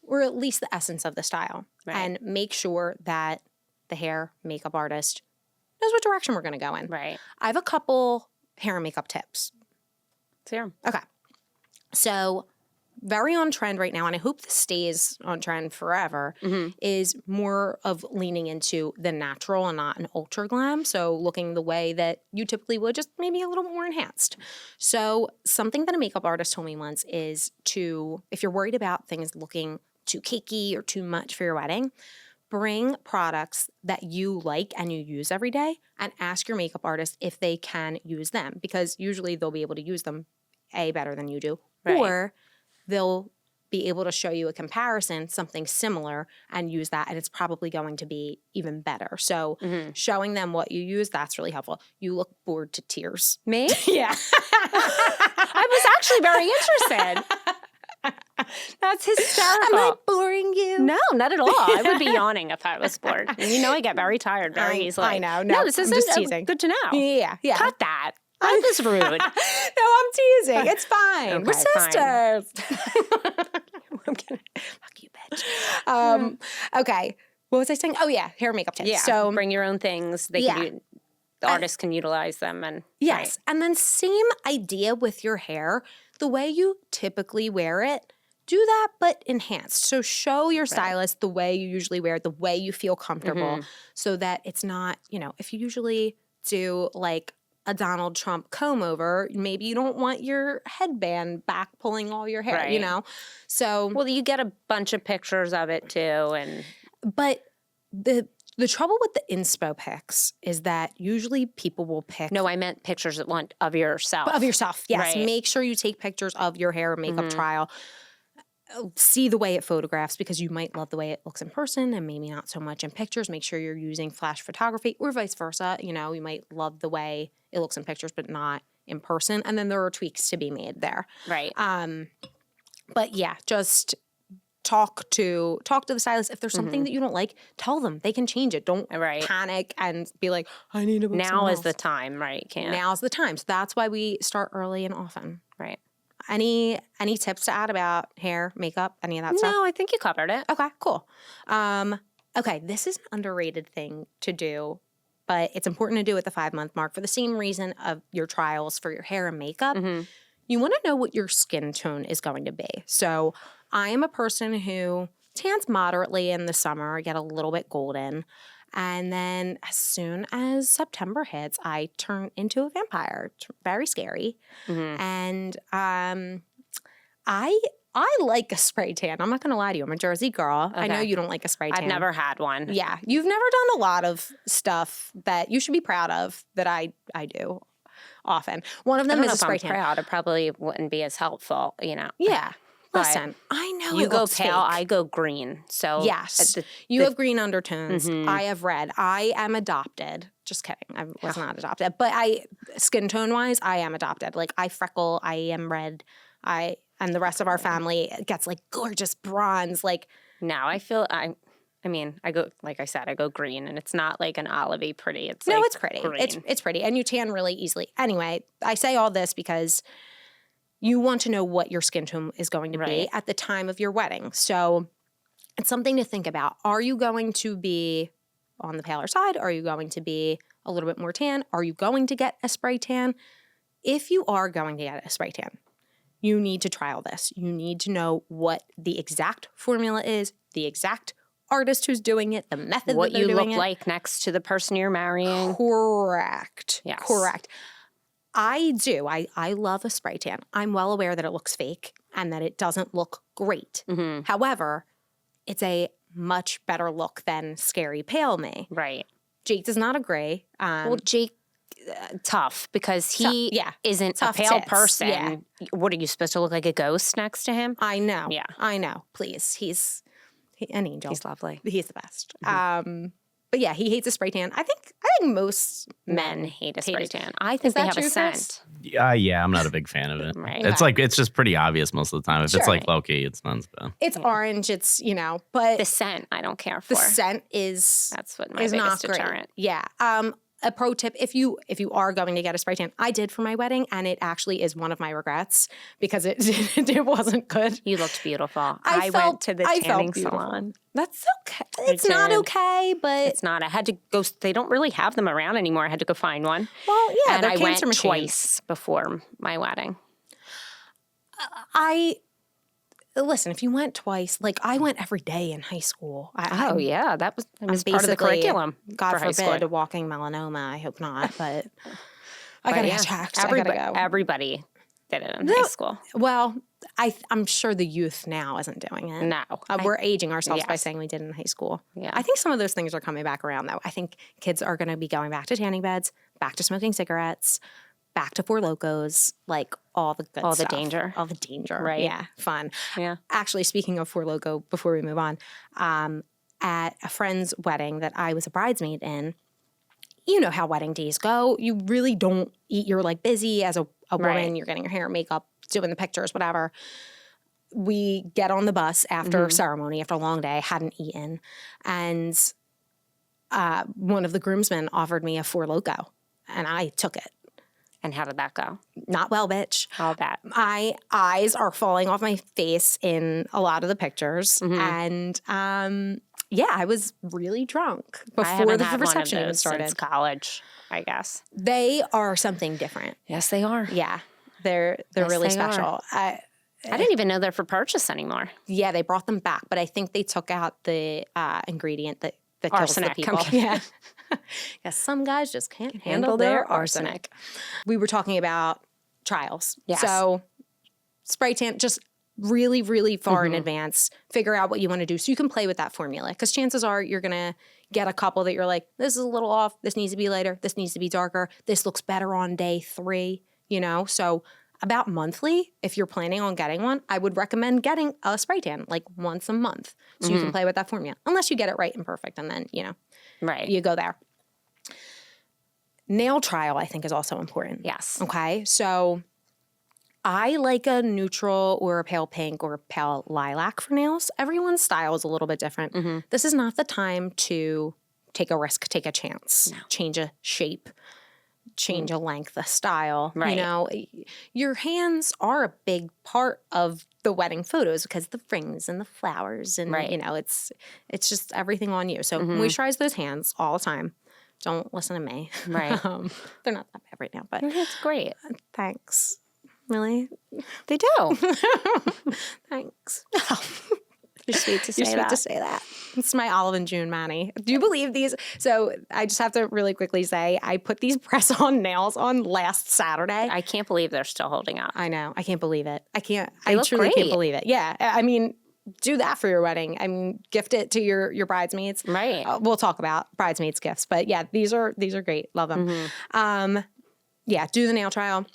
Or at least the essence of the style. And make sure that the hair makeup artist knows what direction we're going to go in. Right. I have a couple hair and makeup tips. Sure. Okay. So very on trend right now, and I hope this stays on trend forever, is more of leaning into the natural and not an ultra glam. So looking the way that you typically would, just maybe a little more enhanced. So something that a makeup artist told me once is if you're worried about things looking too cakey or too much for your wedding, bring products that you like and you use every day and ask your makeup artist if they can use them, because usually they'll be able to use them better than you do, or they'll be able to show you a comparison, something similar, and use that, and it's probably going to be even better. So showing them what you use, that's really helpful. You look bored to tears. Me? Yeah. I was actually very interested. That's hysterical. Am I boring you? No, not at all. I would be yawning if I was bored. I get very tired very easily. I know. No, this is just teasing. Good to know. Yeah. Cut that. That was rude. No, I'm teasing. It's fine. Okay, we're sisters. I'm kidding. Fuck you, bitch. Okay. What was I saying? Oh, yeah. Hair and makeup tips. Yeah. So bring your own things. The artist can utilize them. And yes. And then same idea with your hair. The way you typically wear it, do that, but enhanced. So show your stylist the way you usually wear it, the way you feel comfortable, so that it's not, if you usually do like a Donald Trump comb over, maybe you don't want your headband back pulling all your hair, So well, you get a bunch of pictures of it too, but the trouble with the inspo pics is that usually people will pick. No, I meant pictures of yourself. Of yourself, yes. Right. Make sure you take pictures of your hair and makeup trial. See the way it photographs, because you might love the way it looks in person and maybe not so much in pictures. Make sure you're using flash photography, or vice versa. You might love the way it looks in pictures but not in person. And then there are tweaks to be made there. Right. But yeah, just talk to the stylist. If there's something that you don't like, tell them. They can change it. Don't panic and be like, I need to book Now is else. the time, right? Now's the time. So that's why we start early and often. Right. Any tips to add about hair, makeup, any of that stuff? No, I think you covered it. Okay, cool. Okay, this is an underrated thing to do, but it's important to do at the 5-month mark for the same reason of your trials for your hair and makeup. You want to know what your skin tone is going to be. So I am a person who tans moderately in the summer, get a little bit golden. And then as soon as September hits, I turn into a vampire. It's very scary. And I like a spray tan. I'm not going to lie to you. I'm a Jersey girl. Okay. I know you don't like a spray tan. I've never had one. Yeah. You've never done a lot of stuff that you should be proud of that I do often. One of them is a spray tan. Proud. It probably wouldn't be as helpful, you know. Yeah. Listen, I know you it go looks pale, fake. I go green. So yes, you have green undertones. I have red. I am adopted. Just kidding. I was not adopted, but skin tone wise, I am adopted. Like I freckle. I am red. And the rest of our family gets like gorgeous bronze. Like now I feel I go, like I said, I go green, and it's not like an olivey pretty. It's no, like it's pretty. Green. It's pretty, and you tan really easily. Anyway, I say all this because you want to know what your skin tone is going to be at the time of your wedding. So it's something to think about. Are you going to be on the paler side? Are you going to be a little bit more tan? Are you going to get a spray tan? If you are going to get a spray tan, you need to trial this. You need to know what the exact formula is, the exact artist who's doing it, the method what that they're you doing look it. like next to the person you're marrying. Correct. Yes. Correct. I do. I love a spray tan. I'm well aware that it looks fake and that it doesn't look great. However, it's a much better look than scary pale me. Right. Jake does not agree. Well, Jake, tough because he isn't a pale person. Yeah. What are you supposed to look like, a ghost next to him? I know. Yeah. I know. Please. He's an angel. He's lovely. He's the best. But yeah, he hates a spray tan. I think most men hate a spray tan. I think they have a scent. Yeah, I'm not a big fan of it. Right. It's like, it's just pretty obvious most of the time. If it's like low key, it's not bad. It's orange. It's, but the scent I don't care for. The scent that's what my biggest deterrent. Yeah. A pro tip, if you are going to get a spray tan, I did for my wedding, and it actually is one of my regrets because it wasn't good. You looked beautiful. I went to the tanning salon. That's okay. It's not okay, but it's not. I had to go. They don't really have them around anymore. I had to go find one. Well, yeah, and I went machines. Twice before my wedding. Listen, if you went twice, like I went every day in high school. Yeah, that was part of the curriculum. God for forbid, walking melanoma. I hope not, but I gotta get checked. Everybody did it in high school. Well, I'm sure the youth now isn't doing it. No, we're aging ourselves by saying we did it in high school. Yeah, I think some of those things are coming back around though. I think kids are going to be going back to tanning beds, back to smoking cigarettes, back to Four Locos, like all the good stuff. All the danger. Right. Yeah. Fun. Yeah. Actually, speaking of Four Loko, before we move on, at a friend's wedding that I was a bridesmaid in, you know how wedding days go. You really don't eat. You're like busy as a woman. You're getting your hair, makeup, doing the pictures, whatever. We get on the bus after ceremony, after a long day, hadn't eaten. And one of the groomsmen offered me a Four Loko, and I took it. And how did that go? Not well, bitch. How bad? My eyes are falling off my face in a lot of the pictures. And I was really drunk before the reception even started. Since college, I guess. They are something different. Yes, they are. Yeah. They're really special. I didn't even know they're for purchase anymore. Yeah, they brought them back, but I think they took out the ingredient that kills arsenic. the people. Yeah. Yes, some guys just can't handle their arsenic. We were talking about trials. Yes. So spray tan, just really, really far in advance, figure out what you want to do so you can play with that formula. Because chances are you're going to get a couple that you're like, this is a little off. This needs to be lighter. This needs to be darker. This looks better on day 3, So about monthly, if you're planning on getting one, I would recommend getting a spray tan like once a month so you can play with that formula. Unless you get it right and perfect and then, you go there. Nail trial, I think, is also important. Yes. Okay. So I like a neutral or a pale pink or a pale lilac for nails. Everyone's style is a little bit different. This is not the time to take a risk, take a chance, change a shape, change a length, a style. Right. You know, your hands are a big part of the wedding photos because the rings and the flowers and, you know, it's just everything on you. So moisturize those hands all the time. Don't listen to me. Right. They're not that bad right now, but That's great. thanks. Really? They do. Thanks. You're sweet to say You're sweet that. to say that. It's my Olive and June Manny. Do you believe these? So I just have to really quickly say I put these press-on nails on last Saturday. I can't believe they're still holding up. I know. I can't believe it. I can't. They I look truly can't great. believe it. Yeah. I mean, do that for your wedding. I mean, gift it to your bridesmaids. Right. We'll talk about bridesmaids gifts, but yeah, these are great. Love them. Yeah. Do the nail trial.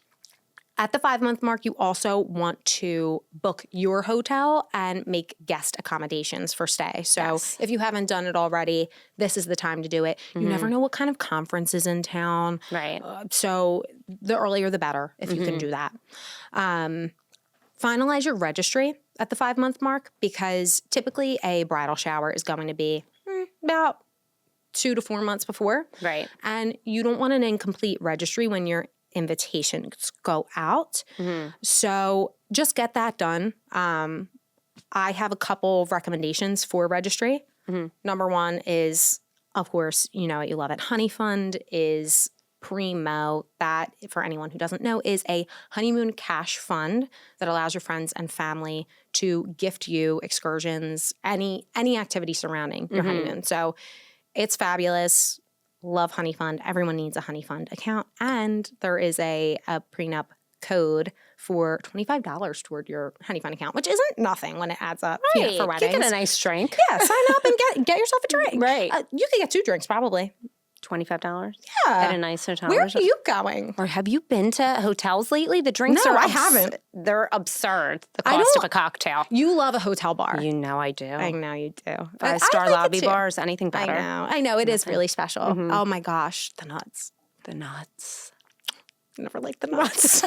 At the 5-month mark, you also want to book your hotel and make guest accommodations for stay. So if you haven't done it already, this is the time to do it. You never know what kind of conference is in town. Right. So the earlier the better if you can do that. Finalize your registry at the 5-month mark because typically a bridal shower is going to be about 2 to 4 months before. Right. And you don't want an incomplete registry when your invitations go out. So just get that done. I have a couple of recommendations for registry. Number one is, of course, you know it, you love it. Honey Fund is primo. That, for anyone who doesn't know, is a honeymoon cash fund that allows your friends and family to gift you excursions, any activity surrounding your honeymoon. So it's fabulous. Love Honey Fund. Everyone needs a Honey Fund account. And there is a Pre Nup code for $25 toward your Honey Fund account, which isn't nothing when it adds up you know, for weddings. You get a nice drink. Yeah, sign up and get yourself a drink. Right. You could get 2 drinks probably. $25? Yeah. At a nice hotel. Where are you going? Or have you been to hotels lately? The drinks No, are I haven't. They're absurd. The I cost of don't- a cocktail. You love a hotel bar. You know I do. I know you do. 5-star I like it lobby too. bars, anything better. I know. It is really special. Oh my gosh, the nuts. The nuts. Never liked the nuts.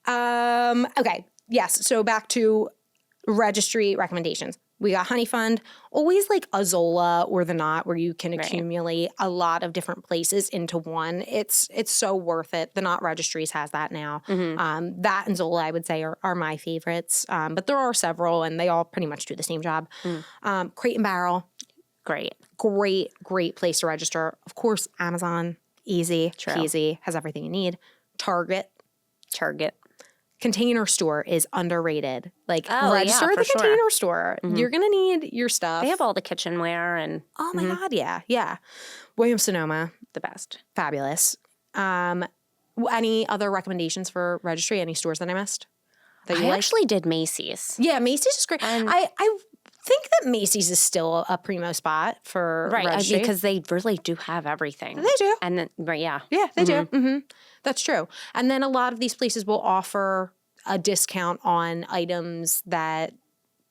Okay. Yes. So back to registry recommendations. We got Honey Fund, always like a Zola or the Knot where you can accumulate a lot of different places into one. It's so worth it. The Knot Registries has that now. That and Zola, I would say, are my favorites. But there are several, and they all pretty much do the same job. Crate and Barrel, Great. great place to register. Of course, Amazon, easy, peasy, has everything you need. Target. Container Store is underrated. Like, register at the Container Store. You're going to need your stuff. They have all the kitchenware and Oh my God, yeah. Williams-Sonoma, the best. fabulous. Any other recommendations for registry? Any stores that I missed that you I like? actually did Macy's. Yeah, Macy's is great. And- I think that Macy's is still a primo spot for registry. Because they really do have everything. They do. And then, yeah. Yeah, they do. That's true. And then a lot of these places will offer a discount on items that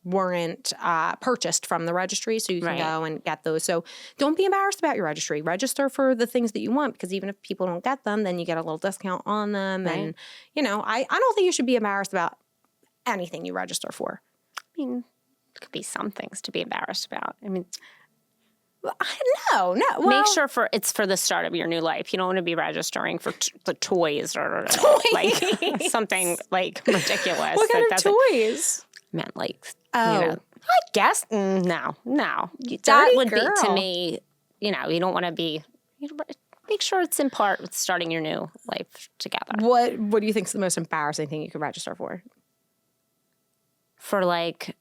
weren't purchased from the registry, so you can go and get those. So don't be embarrassed about your registry. Register for the things that you want, because even if people don't get them, then you get a little discount on them. Right. And, you know, I don't think you should be embarrassed about anything you register for. I mean, it could be some things to be embarrassed about. I mean, No. Well, make sure it's for the start of your new life. You don't want to be registering for the toys or like something like ridiculous. What kind that of doesn't- toys? Meant like, Oh. you know, I guess, no. That Dirty would be, to girl. me, you know, you don't want to be, make sure it's in part with starting your new life together. What do you think is the most embarrassing thing you could register for? For like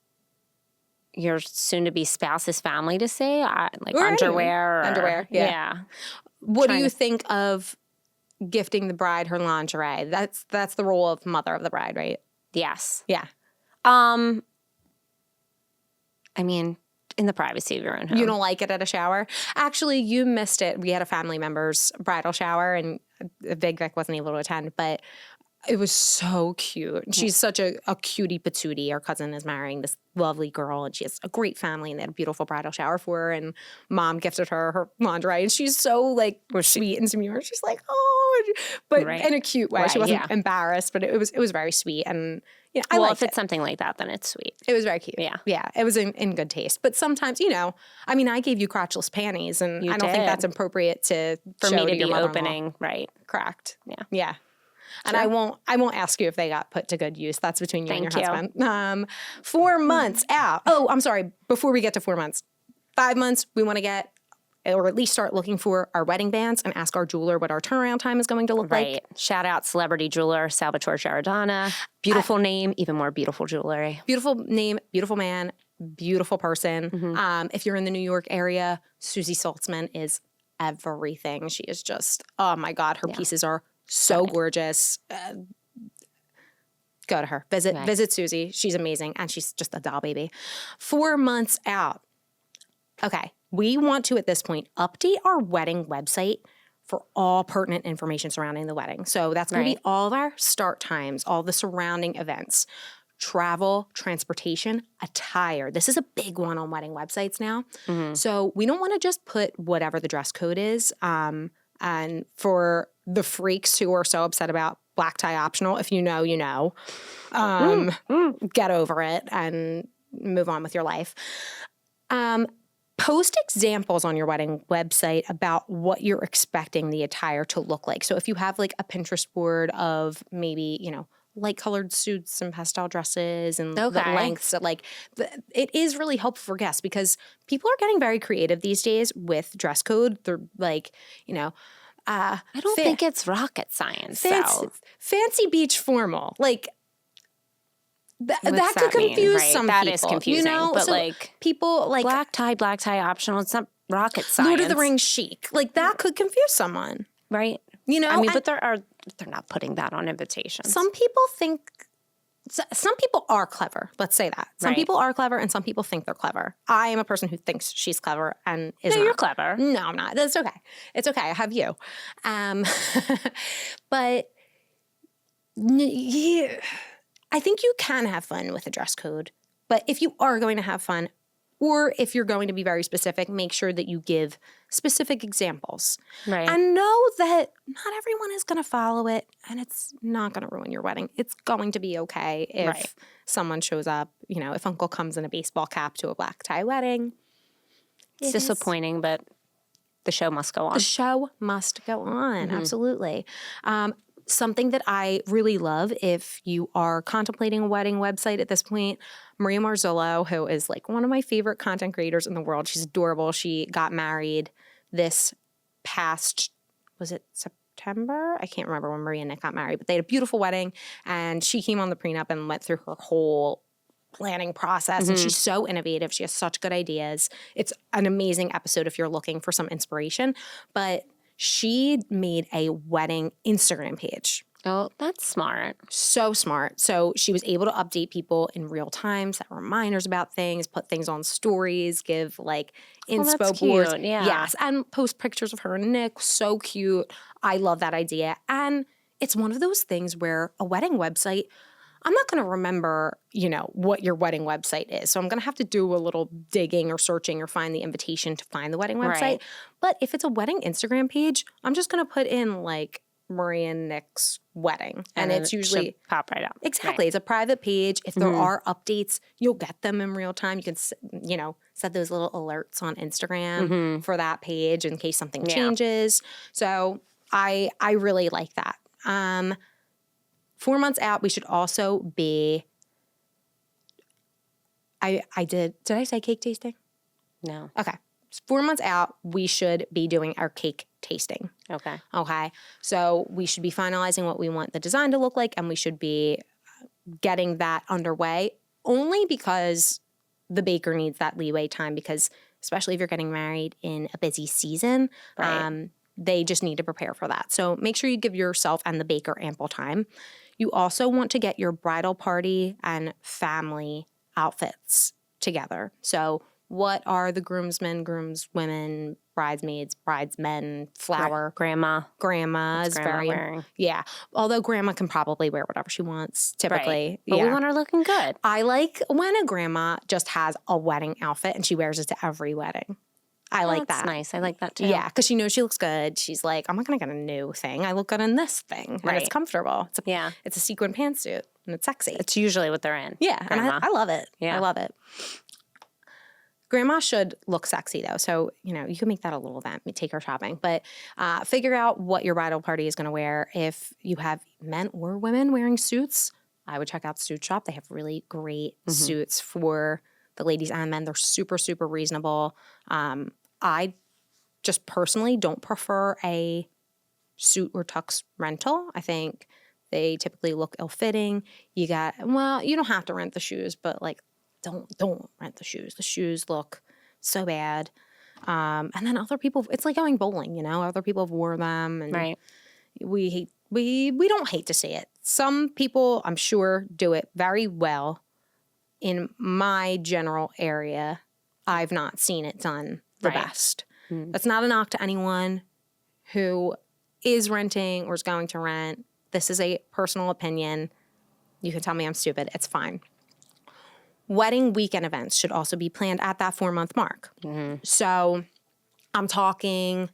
your soon-to-be spouse's family to say, like Or underwear. Or, underwear, yeah. What do you think of gifting the bride her lingerie? That's the role of mother of the bride, right? Yes. Yeah. I mean, in the privacy of your own home. You don't like it at a shower? Actually, you missed it. We had a family member's bridal shower, and Big Vic wasn't able to attend, but It was so cute. She's such a cutie patootie. Our cousin is marrying this lovely girl, and she has a great family, and they had a beautiful bridal shower for her, and mom gifted her lingerie, and she's so like sweet and demure. She's like, oh, but in a cute way. She wasn't embarrassed, but it was very sweet. And I liked if it's something like that, then it's sweet. It was very cute. Yeah. Yeah. It was in good taste. But sometimes, I mean, I gave you crotchless panties, and I don't think that's appropriate for me to your be mother-in-law. opening. Right. Correct. Yeah. Yeah. And I won't ask you if they got put to good use. That's between you and your husband. 4 months out. Oh, I'm sorry. Before we get to 4 months, 5 months, we want to get, or at least start looking for our wedding bands and ask our jeweler what our turnaround time is going to look like. Shout out celebrity jeweler Salvatore Giardana. Beautiful name, even more beautiful jewelry. Beautiful name, beautiful man, beautiful person. Mm-hmm. If you're in the New York area, Susie Saltzman is everything. She is just, oh my God, her pieces are so gorgeous. Go to her. Visit Susie. She's amazing. And she's just a doll baby. 4 months out. Okay. We want to, at this point, update our wedding website for all pertinent information surrounding the wedding. So that's going to be all of our start times, all the surrounding events, travel, transportation, attire. This is a big one on wedding websites now. Mm-hmm. So we don't want to just put whatever the dress code is. And for the freaks who are so upset about black tie optional, if you know, you know, get over it and move on with your life. Post examples on your wedding website about what you're expecting the attire to look like. So if you have like a Pinterest board of maybe, light colored suits and pastel dresses and the lengths, it is really helpful for guests because people are getting very creative these days with dress code. They're like, I don't think it's rocket science. Fancy beach formal. Like, that could confuse some people. That is confusing. But so people like black tie optional. It's not rocket science. Lord of the Rings chic. Like that could confuse someone. Right. But they're not putting that on invitations. Some people are clever. Let's say that. Some people are clever and some people think they're clever. I am a person who thinks she's clever and is not. No, you're clever. No, I'm not. That's okay. It's okay. I have you. But yeah, I think you can have fun with a dress code. But if you are going to have fun, or if you're going to be very specific, make sure that you give specific examples. Right. And know that not everyone is going to follow it, and it's not going to ruin your wedding. It's going to be okay if someone shows up, if uncle comes in a baseball cap to a black tie wedding. It's disappointing, but the show must go on. The show must go on, absolutely. Something that I really love if you are contemplating a wedding website at this point, Maria Marzullo, who is like one of my favorite content creators in the world. She's adorable. She got married this past, was it September? I can't remember when Maria and Nick got married, but they had a beautiful wedding and she came on the Pre Nup and went through her whole planning process. And she's so innovative. She has such good ideas. It's an amazing episode if you're looking for some inspiration, but she made a wedding Instagram page. Oh, that's smart. So smart. So she was able to update people in real time, set reminders about things, put things on stories, give like inspo boards. Yeah. Yes. And post pictures of her and Nick. So cute. I love that idea. And it's one of those things where a wedding website, I'm not going to remember, what your wedding website is. So I'm going to have to do a little digging or searching or find the invitation to find the wedding website. Right. But if it's a wedding Instagram page, I'm just going to put in like Maria and Nick's wedding. And it's usually pop right up. Exactly. Right. It's a private page. If there are updates, you'll get them in real time. You can, set those little alerts on Instagram for that page in case something changes. So I really like that. 4 months out, we should also be, did I say cake tasting? No. Okay. 4 months out, we should be doing our cake tasting. Okay. So we should be finalizing what we want the design to look like, and we should be getting that underway only because the baker needs that leeway time because especially if you're getting married in a busy season, they just need to prepare for that. So make sure you give yourself and the baker ample time. You also want to get your bridal party and family outfits together. So what are the groomsmen, groomswomen, bridesmaids, bridesmen, flower. Grandma. Grandma is very wearing. Yeah. Although grandma can probably wear whatever she wants typically. Right. But we want her looking good. I like when a grandma just has a wedding outfit and she wears it to every wedding. I like that. That's nice. I like that too. Yeah, because she knows she looks good. She's like, I'm not going to get a new thing. I look good in this thing. And it's comfortable. It's a sequin pantsuit and it's sexy. It's usually what they're in. Yeah, Grandma. and I love it. Yeah. I love it. Grandma should look sexy though. So, you can make that a little event. Take her shopping. But figure out what your bridal party is going to wear. If you have men or women wearing suits, I would check out the suit shop. They have really great suits for the ladies and men. They're super, super reasonable. I just personally don't prefer a suit or tux rental. I think they typically look ill-fitting. You don't have to rent the shoes, but like, don't rent the shoes. The shoes look so bad. And then other people, it's like going bowling, other people have wore them and we don't hate to see it. Some people, I'm sure, do it very well. In my general area, I've not seen it done the best. That's not a knock to anyone who is renting or is going to rent. This is a personal opinion. You can tell me I'm stupid. It's fine. Wedding weekend events should also be planned at that 4-month mark. So I'm talking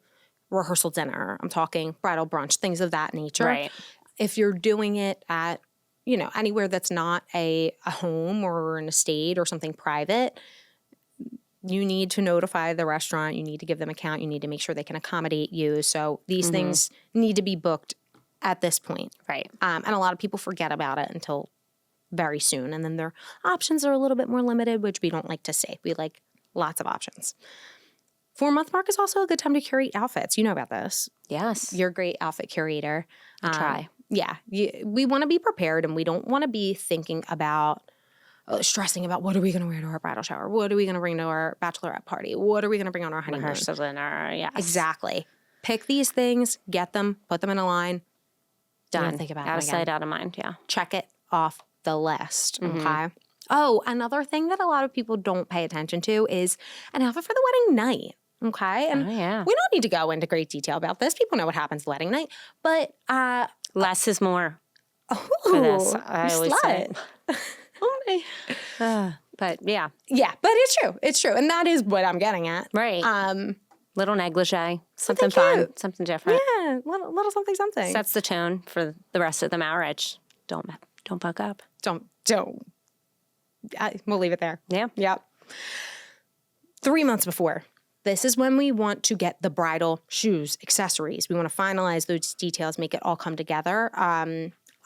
rehearsal dinner. I'm talking bridal brunch, things of that nature. Right. If you're doing it at, anywhere that's not a home or an estate or something private, you need to notify the restaurant. You need to give them a count. You need to make sure they can accommodate you. So these things need to be booked at this point. Right. And a lot of people forget about it until very soon. And then their options are a little bit more limited, which we don't like to see. We like lots of options. 4-month mark is also a good time to curate outfits. You know about this. Yes. You're a great outfit curator. I try. Yeah. We want to be prepared and we don't want to be thinking about stressing about what are we going to wear to our bridal shower? What are we going to bring to our bachelorette party? What are we going to bring on our honeymoon? Rehearsal dinner, yes. Exactly. Pick these things, get them, put them in a line. Done. Don't think about out it of again. sight, out of mind, yeah. Check it off the list, okay? Oh, another thing that a lot of people don't pay attention to is an outfit for the wedding night, okay? And we don't need to go into great detail about this. People know what happens the wedding night. But less is more for this. I always say. Oh my. But yeah. Yeah, but it's true. It's true. And that is what I'm getting at. Right. Little negligee, something fun, something different. Yeah, little something. Sets the tone for the rest of the marriage. Don't buck up. Don't. We'll leave it there. Yeah. Yep. 3 months before. This is when we want to get the bridal shoes, accessories. We want to finalize those details, make it all come together.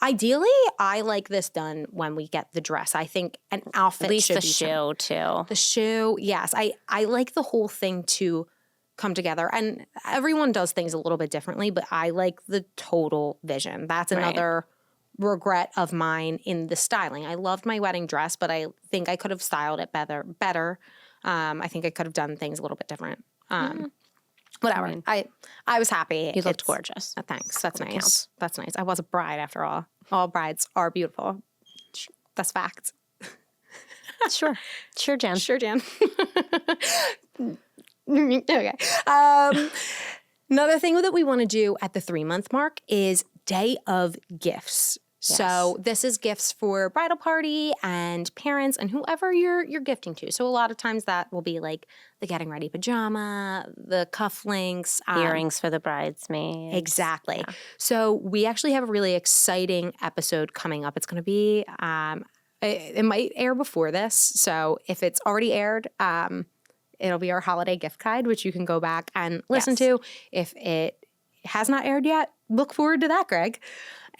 Ideally, I like this done when we get the dress. I think an outfit at least should the be shoe too. The shoe, yes. I like the whole thing to come together. And everyone does things a little bit differently, but I like the total vision. That's another regret of mine in the styling. I loved my wedding dress, but I think I could have styled it better. I think I could have done things a little bit different. Whatever. I was happy. You looked gorgeous. Thanks. That's nice. Counts. That's nice. I was a bride after all. All brides are beautiful. That's fact. Sure, Jen. Sure, Jan. Okay. Another thing that we want to do at the 3-month mark is day of gifts. Yes. So this is gifts for bridal party and parents and whoever you're gifting to. So a lot of times that will be like the getting ready pajama, the cufflinks. Earrings for the bridesmaids. Exactly. Yeah. So we actually have a really exciting episode coming up. It's going to be, it might air before this. So if it's already aired, it'll be our holiday gift guide, which you can go back and listen to. If it has not aired yet, look forward to that, Greg.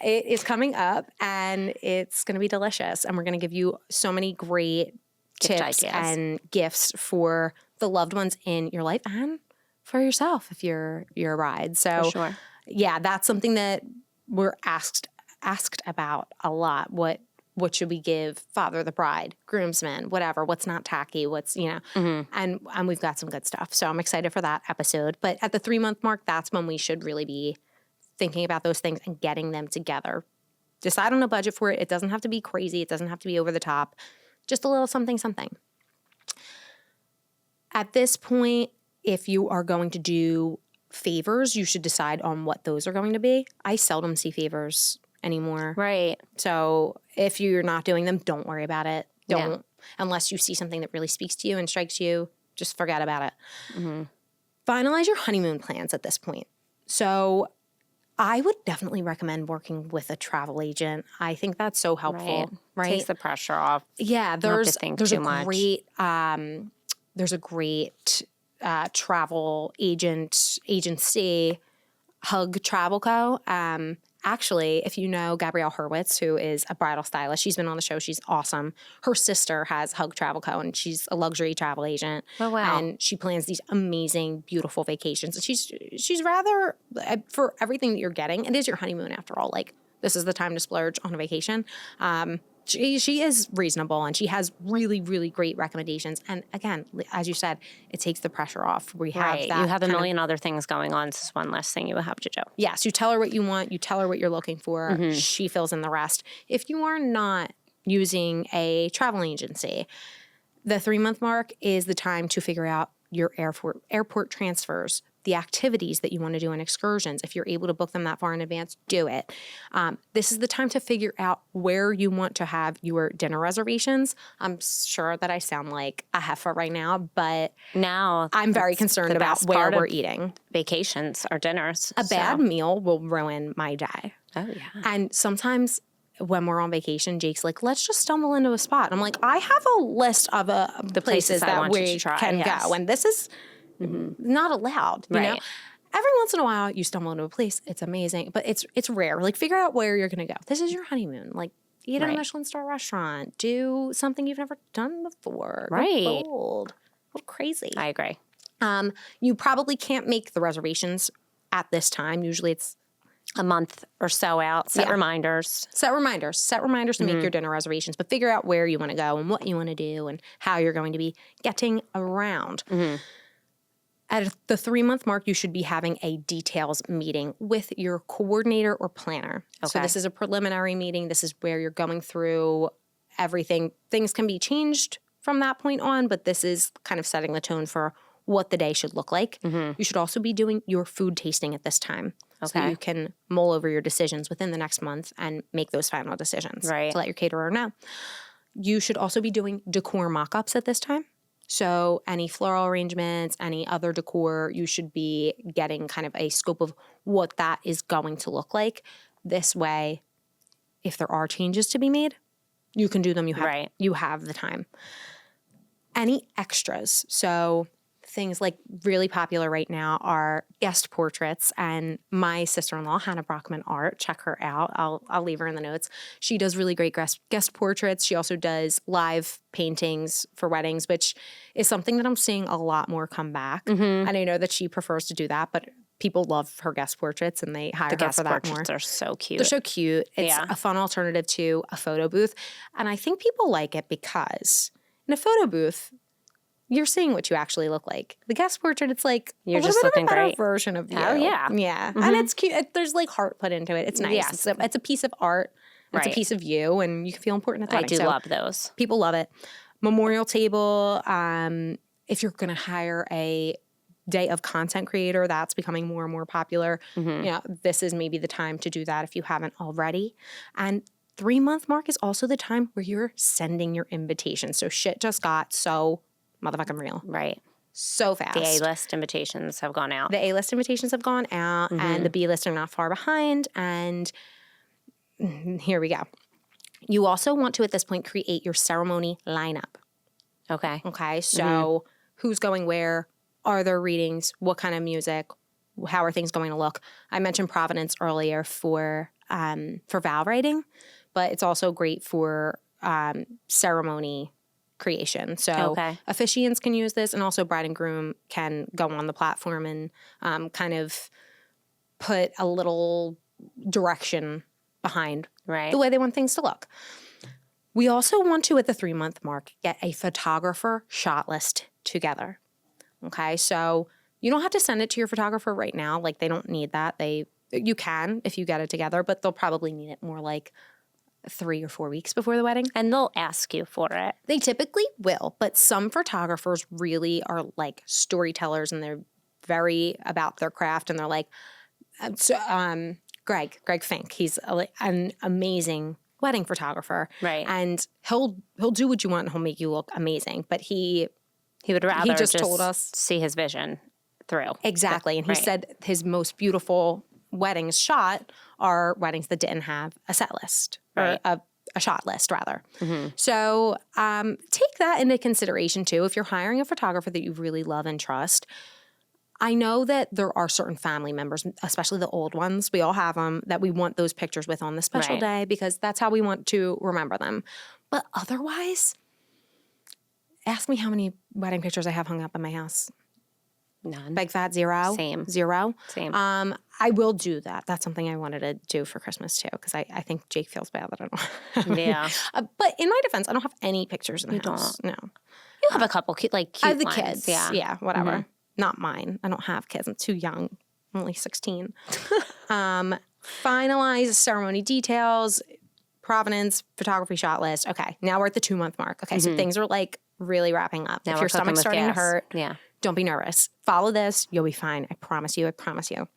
It is coming up, and it's going to be delicious. And we're going to give you so many great tips and gifts for the loved ones in your life and for yourself if you're a bride. So, yeah, that's something that we're asked about a lot. What should we give father the bride, groomsmen, whatever? What's not tacky? What's and we've got some good stuff. So I'm excited for that episode. But at the 3-month mark, that's when we should really be thinking about those things and getting them together. Decide on a budget for it. It doesn't have to be crazy. It doesn't have to be over the top. Just a little something. At this point, If you are going to do favors, you should decide on what those are going to be. I seldom see favors anymore. Right. So if you're not doing them, don't worry about it. Don't, unless you see something that really speaks to you and strikes you, just forget about it. Mm-hmm. Finalize your honeymoon plans at this point. So I would definitely recommend working with a travel agent. I think that's so helpful, right? Takes the pressure off. Yeah, there's too much. There's a great travel agency, Hug Travel Co. Actually, if you know Gabrielle Hurwitz, who is a bridal stylist, she's been on the show. She's awesome. Her sister has Hug Travel Co. and she's a luxury travel agent. Oh, wow. And she plans these amazing, beautiful vacations. And she's rather, for everything that you're getting, it is your honeymoon after all. Like, this is the time to splurge on a vacation. She is reasonable and she has really, really great recommendations. And again, as you said, it takes the pressure off. We have that. You have a million other things going on. This is one less thing you have to do. Yes, you tell her what you want. You tell her what you're looking for. Mm-hmm. She fills in the rest. If you are not using a travel agency, the 3-month mark is the time to figure out your airport transfers, the activities that you want to do and excursions. If you're able to book them that far in advance, do it. This is the time to figure out where you want to have your dinner reservations. I'm sure that I sound like a heifer right now, but now I'm very concerned about where we're eating. Vacations or dinners. A bad meal will ruin my day. Oh, yeah. And sometimes when we're on vacation, Jake's like, let's just stumble into a spot. I'm like, I have a list of the places that we can go. And this is not allowed, you know? Every once in a while, you stumble into a place. It's amazing, but it's rare. Like, figure out where you're going to go. This is your honeymoon. Like, eat at a Michelin star restaurant. Do something you've never done before. Right. Go bold. Go crazy. I agree. You probably can't make the reservations at this time. Usually it's a month or so out. Set reminders. Set reminders to make your dinner reservations, but figure out where you want to go and what you want to do and how you're going to be getting around. At the 3-month mark, you should be having a details meeting with your coordinator or planner. Okay. So this is a preliminary meeting. This is where you're going through everything. Things can be changed from that point on, but this is kind of setting the tone for what the day should look like. You should also be doing your food tasting at this time. So you can mull over your decisions within the next month and make those final decisions to let your caterer know. You should also be doing decor mock-ups at this time. So any floral arrangements, any other decor, you should be getting kind of a scope of what that is going to look like. This way, if there are changes to be made, you can do them. You have the time. Any extras. So things like really popular right now are guest portraits, and my sister-in-law, Hannah Brockman Art, check her out. I'll leave her in the notes. She does really great guest portraits. She also does live paintings for weddings, which is something that I'm seeing a lot more come back. And I know that she prefers to do that, but people love her guest portraits and they hire her for that more. The guest portraits are so cute. They're so cute. It's a fun alternative to a photo booth. And I think people like it because in a photo booth, you're seeing what you actually look like. The guest portrait, it's like you're a just looking better great version of you. Oh yeah, and it's cute. There's like heart put into it. It's nice. Yes. It's a piece of art. It's a piece of you, and you can feel important at the wedding. I do love those. People love it. Memorial table. If you're going to hire a day of content creator, that's becoming more and more popular. You know, this is maybe the time to do that if you haven't already. And 3-month mark is also the time where you're sending your invitation. So shit just got so motherfucking real. Right. So fast. The A-list invitations have gone out. The A-list invitations have gone out, and the B-list are not far behind. And here we go. You also want to, at this point, create your ceremony lineup. Okay. So who's going where? Are there readings? What kind of music? How are things going to look? I mentioned Providence earlier for vow writing, but it's also great for ceremony creation. So officiants can use this, and also bride and groom can go on the platform and kind of put a little direction behind the way they want things to look. We also want to, at the 3-month mark, get a photographer shot list together. Okay, so you don't have to send it to your photographer right now. Like, they don't need that. You can if you get it together, but they'll probably need it more like 3 or 4 weeks before the wedding. And they'll ask you for it. They typically will, but some photographers really are like storytellers and they're very about their craft. And they're like, Greg Fink, he's an amazing wedding photographer. Right. And he'll do what you want and he'll make you look amazing. But he would rather just told us see his vision through. Exactly. And he said his most beautiful weddings shot are weddings that didn't have a set list or a shot list rather. So take that into consideration too. If you're hiring a photographer that you really love and trust, I know that there are certain family members, especially the old ones, we all have them, that we want those pictures with on the special day because that's how we want to remember them. But otherwise, ask me how many wedding pictures I have hung up in my house. None. Big fat zero. Same. Zero. Same. I will do that. That's something I wanted to do for Christmas too, because I think Jake feels bad that I don't. Yeah. But in my defense, I don't have any pictures in the house. No. You have a couple cute I have the ones. kids. Yeah, whatever. Not mine. I don't have kids. I'm too young. I'm only 16. Finalize ceremony details, provenance, photography shot list. Okay, now we're at the 2-month mark. Okay, so things are like really wrapping up. Now if your stomach's starting to hurt, don't be nervous. Follow this. You'll be fine. I promise you. I promise you.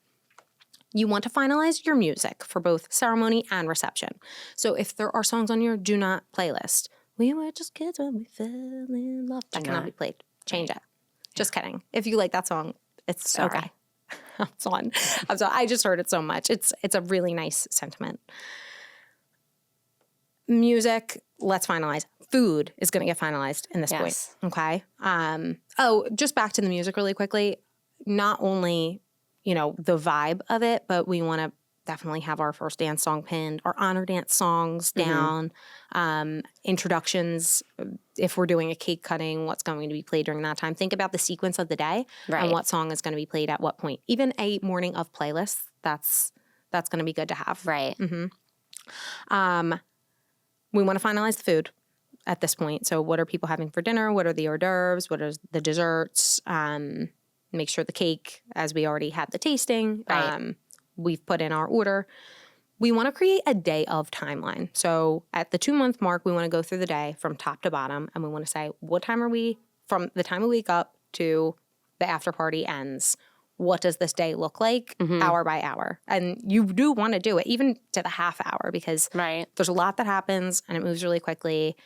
You want to finalize your music for both ceremony and reception. So if there are songs on your do not playlist, we were just kids when we fell in love. That cannot be played. Change it. Just kidding. If you like that song, it's okay. I'm sorry. I just heard it so much. It's a really nice sentiment. Music, let's finalize. Food is going to get finalized in this point. Okay. Just back to the music really quickly. Not only, the vibe of it, but we want to definitely have our first dance song pinned, our honor dance songs down, introductions. If we're doing a cake cutting, what's going to be played during that time. Think about the sequence of the day and what song is going to be played at what point. Even a morning of playlist, that's going to be good to have. Right. We want to finalize the food at this point. So what are people having for dinner? What are the hors d'oeuvres? What are the desserts? Make sure the cake, as we already had the tasting, we've put in our order. We want to create a day of timeline. So at the 2-month mark, we want to go through the day from top to bottom, and we want to say, what time are we from the time we wake up to the after party ends? What does this day look like hour by hour? And you do want to do it even to the half hour because there's a lot that happens and it moves really quickly.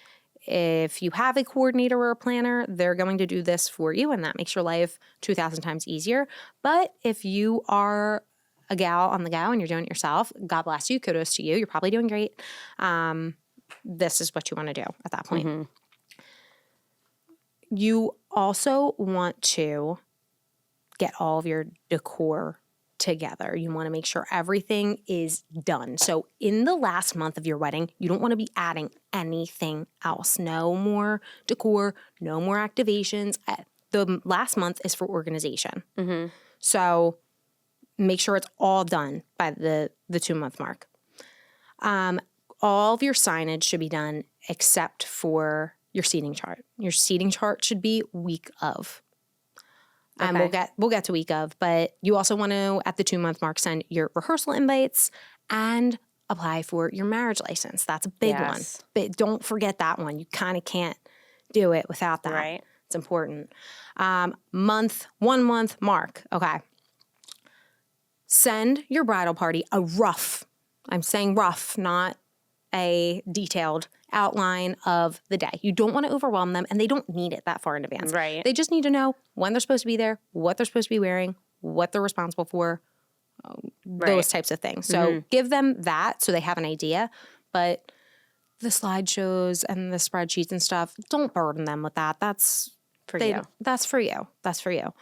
If you have a coordinator or a planner, they're going to do this for you, and that makes your life 2,000 times easier. But if you are a gal on the go and you're doing it yourself, God bless you. Kudos to you. You're probably doing great. This is what you want to do at that point. You also want to get all of your decor together. You want to make sure everything is done. So in the last month of your wedding, you don't want to be adding anything else. No more decor, no more activations. The last month is for organization. So make sure it's all done by the 2-month mark. All of your signage should be done except for your seating chart. Your seating chart should be week of. And we'll get to week of, but you also want to, at the 2-month mark, send your rehearsal invites and apply for your marriage license. That's a big one. But don't forget that one. You kind of can't do it without that. Right. It's important. 1-month mark. Okay. Send your bridal party a rough, I'm saying rough, not a detailed outline of the day. You don't want to overwhelm them, and they don't need it that far in advance. Right. They just need to know when they're supposed to be there, what they're supposed to be wearing, what they're responsible for, those types of things. So give them that so they have an idea, but the slideshows and the spreadsheets and stuff, don't burden them with that. That's for you. That's for you. That's for you.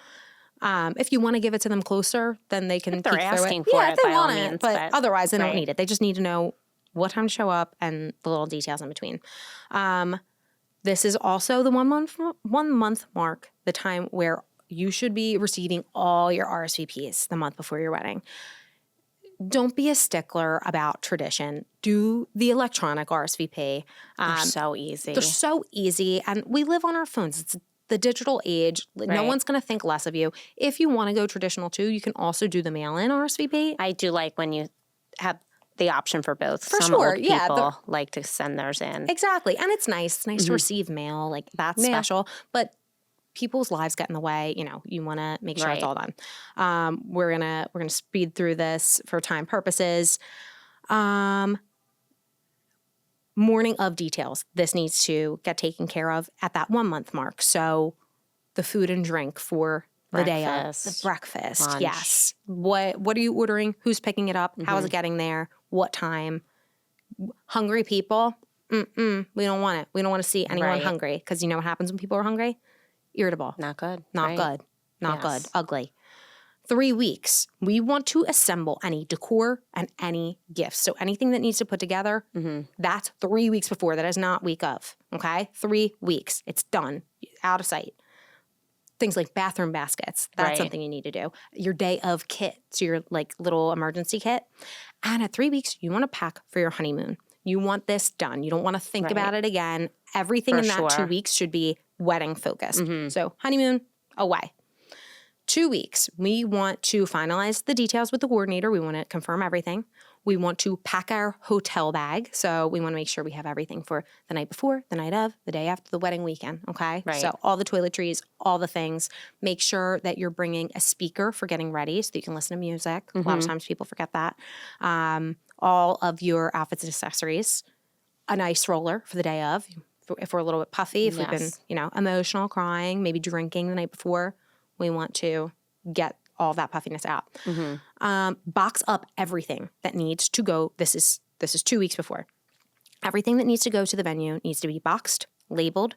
If you want to give it to them closer, then they can if they're peek through asking it. for Yeah, it, if they by all want it, means, but otherwise they don't need it. They just need to know what time to show up and the little details in between. This is also the 1-month mark, the time where you should be receiving all your RSVPs the month before your wedding. Don't be a stickler about tradition. Do the electronic RSVP. They're so easy. They're so easy, and we live on our phones. It's the digital age. No one's going to think less of you. If you want to go traditional too, you can also do the mail-in RSVP. I do like when you have the option for both. For Some sure, old people like to send theirs in. Exactly. And it's nice. It's nice to receive mail. Like, that's special. But people's lives get in the way. You know, you want to make sure it's all done. We're gonna speed through this for time purposes. Morning of details. This needs to get taken care of at that 1 month mark. So the food and drink for the day of the breakfast. Lunch. Yes. What are you ordering? Who's picking it up? How is it getting there? What time? Hungry people? We don't want it. We don't want to see anyone hungry, because you know what happens when people are hungry? Irritable. Not good. Not good. Not good. Ugly. 3 weeks. We want to assemble any decor and any gifts. So anything that needs to put together, that's 3 weeks before. That is not week of. Okay? 3 weeks. It's done. Out of sight. Things like bathroom baskets. That's something you need to do. Your day of kit. So your like little emergency kit. And at 3 weeks, you want to pack for your honeymoon. You want this done. You don't want to think about it again. Everything in that 2 weeks should be wedding focused. So honeymoon, away. 2 weeks, we want to finalize the details with the coordinator. We want to confirm everything. We want to pack our hotel bag. So we want to make sure we have everything for the night before, the night of, the day after the wedding weekend, okay? Right. So all the toiletries, all the things. Make sure that you're bringing a speaker for getting ready so that you can listen to music. A lot of times people forget that. All of your outfits and accessories. An ice roller for the day of. If we're a little bit puffy, if we've been, emotional, crying, maybe drinking the night before, we want to get all that puffiness out. Box up everything that needs to go. This is 2 weeks before. Everything that needs to go to the venue needs to be boxed, labeled,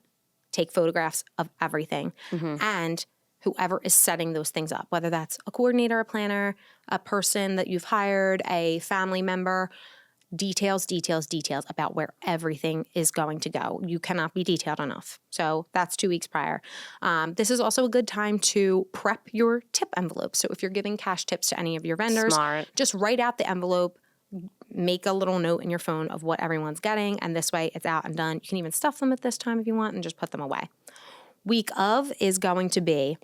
take photographs of everything. And whoever is setting those things up, whether that's a coordinator, a planner, a person that you've hired, a family member, details about where everything is going to go. You cannot be detailed enough. So that's 2 weeks prior. This is also a good time to prep your tip envelope. So if you're giving cash tips to any of your vendors, just write out the envelope, make a little note in your phone of what everyone's getting, and this way it's out and done. You can even stuff them at this time if you want and just put them away. Week of is going to be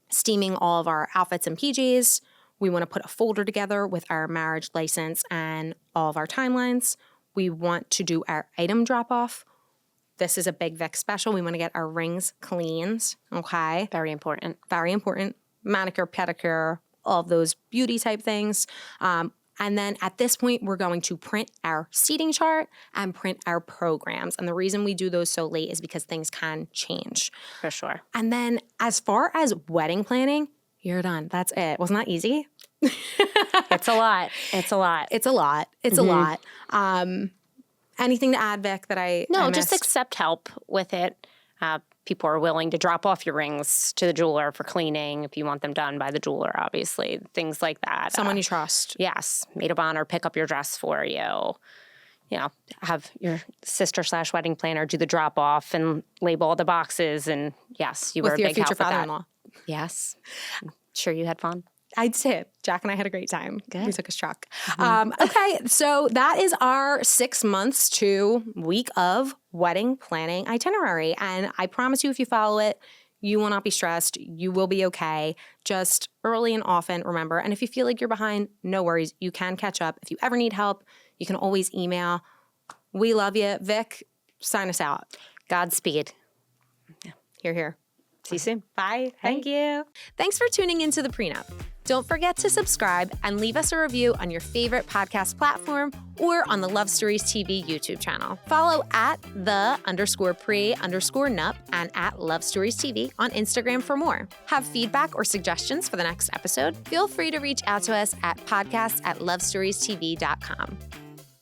steaming all of our outfits and PJs. We want to put a folder together with our marriage license and all of our timelines. We want to do our item drop-off. This is a Big Vic special. We want to get our rings cleaned, okay? Very important. Very important. Manicure, pedicure, all of those beauty type things. And then at this point, we're going to print our seating chart and print our programs. And the reason we do those so late is because things can change. For sure. And then as far as wedding planning, you're done. That's it. Wasn't that easy? It's a lot. It's a lot. It's a lot. It's a lot. Anything to add, Vic, that I No, just accept help with it. People are willing to drop off your rings to the jeweler for cleaning if you want them done by the jeweler, obviously. Things like that. Someone you trust. Yes. Maid of honor pick up your dress for you. Have your sister/wedding planner do the drop off and label all the boxes. And yes, you were a big help with that. With your future father-in-law. Yes. I'm sure you had fun. I'd say Jack and I had a great time. Good. We took a truck. Okay, so that is our 6 months to week of wedding planning itinerary. And I promise you, if you follow it, you will not be stressed. You will be okay. Just early and often, remember. And if you feel like you're behind, no worries. You can catch up. If you ever need help, you can always email. We love you. Vic, sign us out. Godspeed. Yeah. Here. See you soon. Bye. Thank you. Thanks for tuning into the Pre Nup. Don't forget to subscribe and leave us a review on your favorite podcast platform or on the Love Stories TV YouTube channel. Follow at _pre_nup and at Love Stories TV on Instagram for more. Have feedback or suggestions for the next episode? Feel free to reach out to us at podcasts@lovestoriestv.com.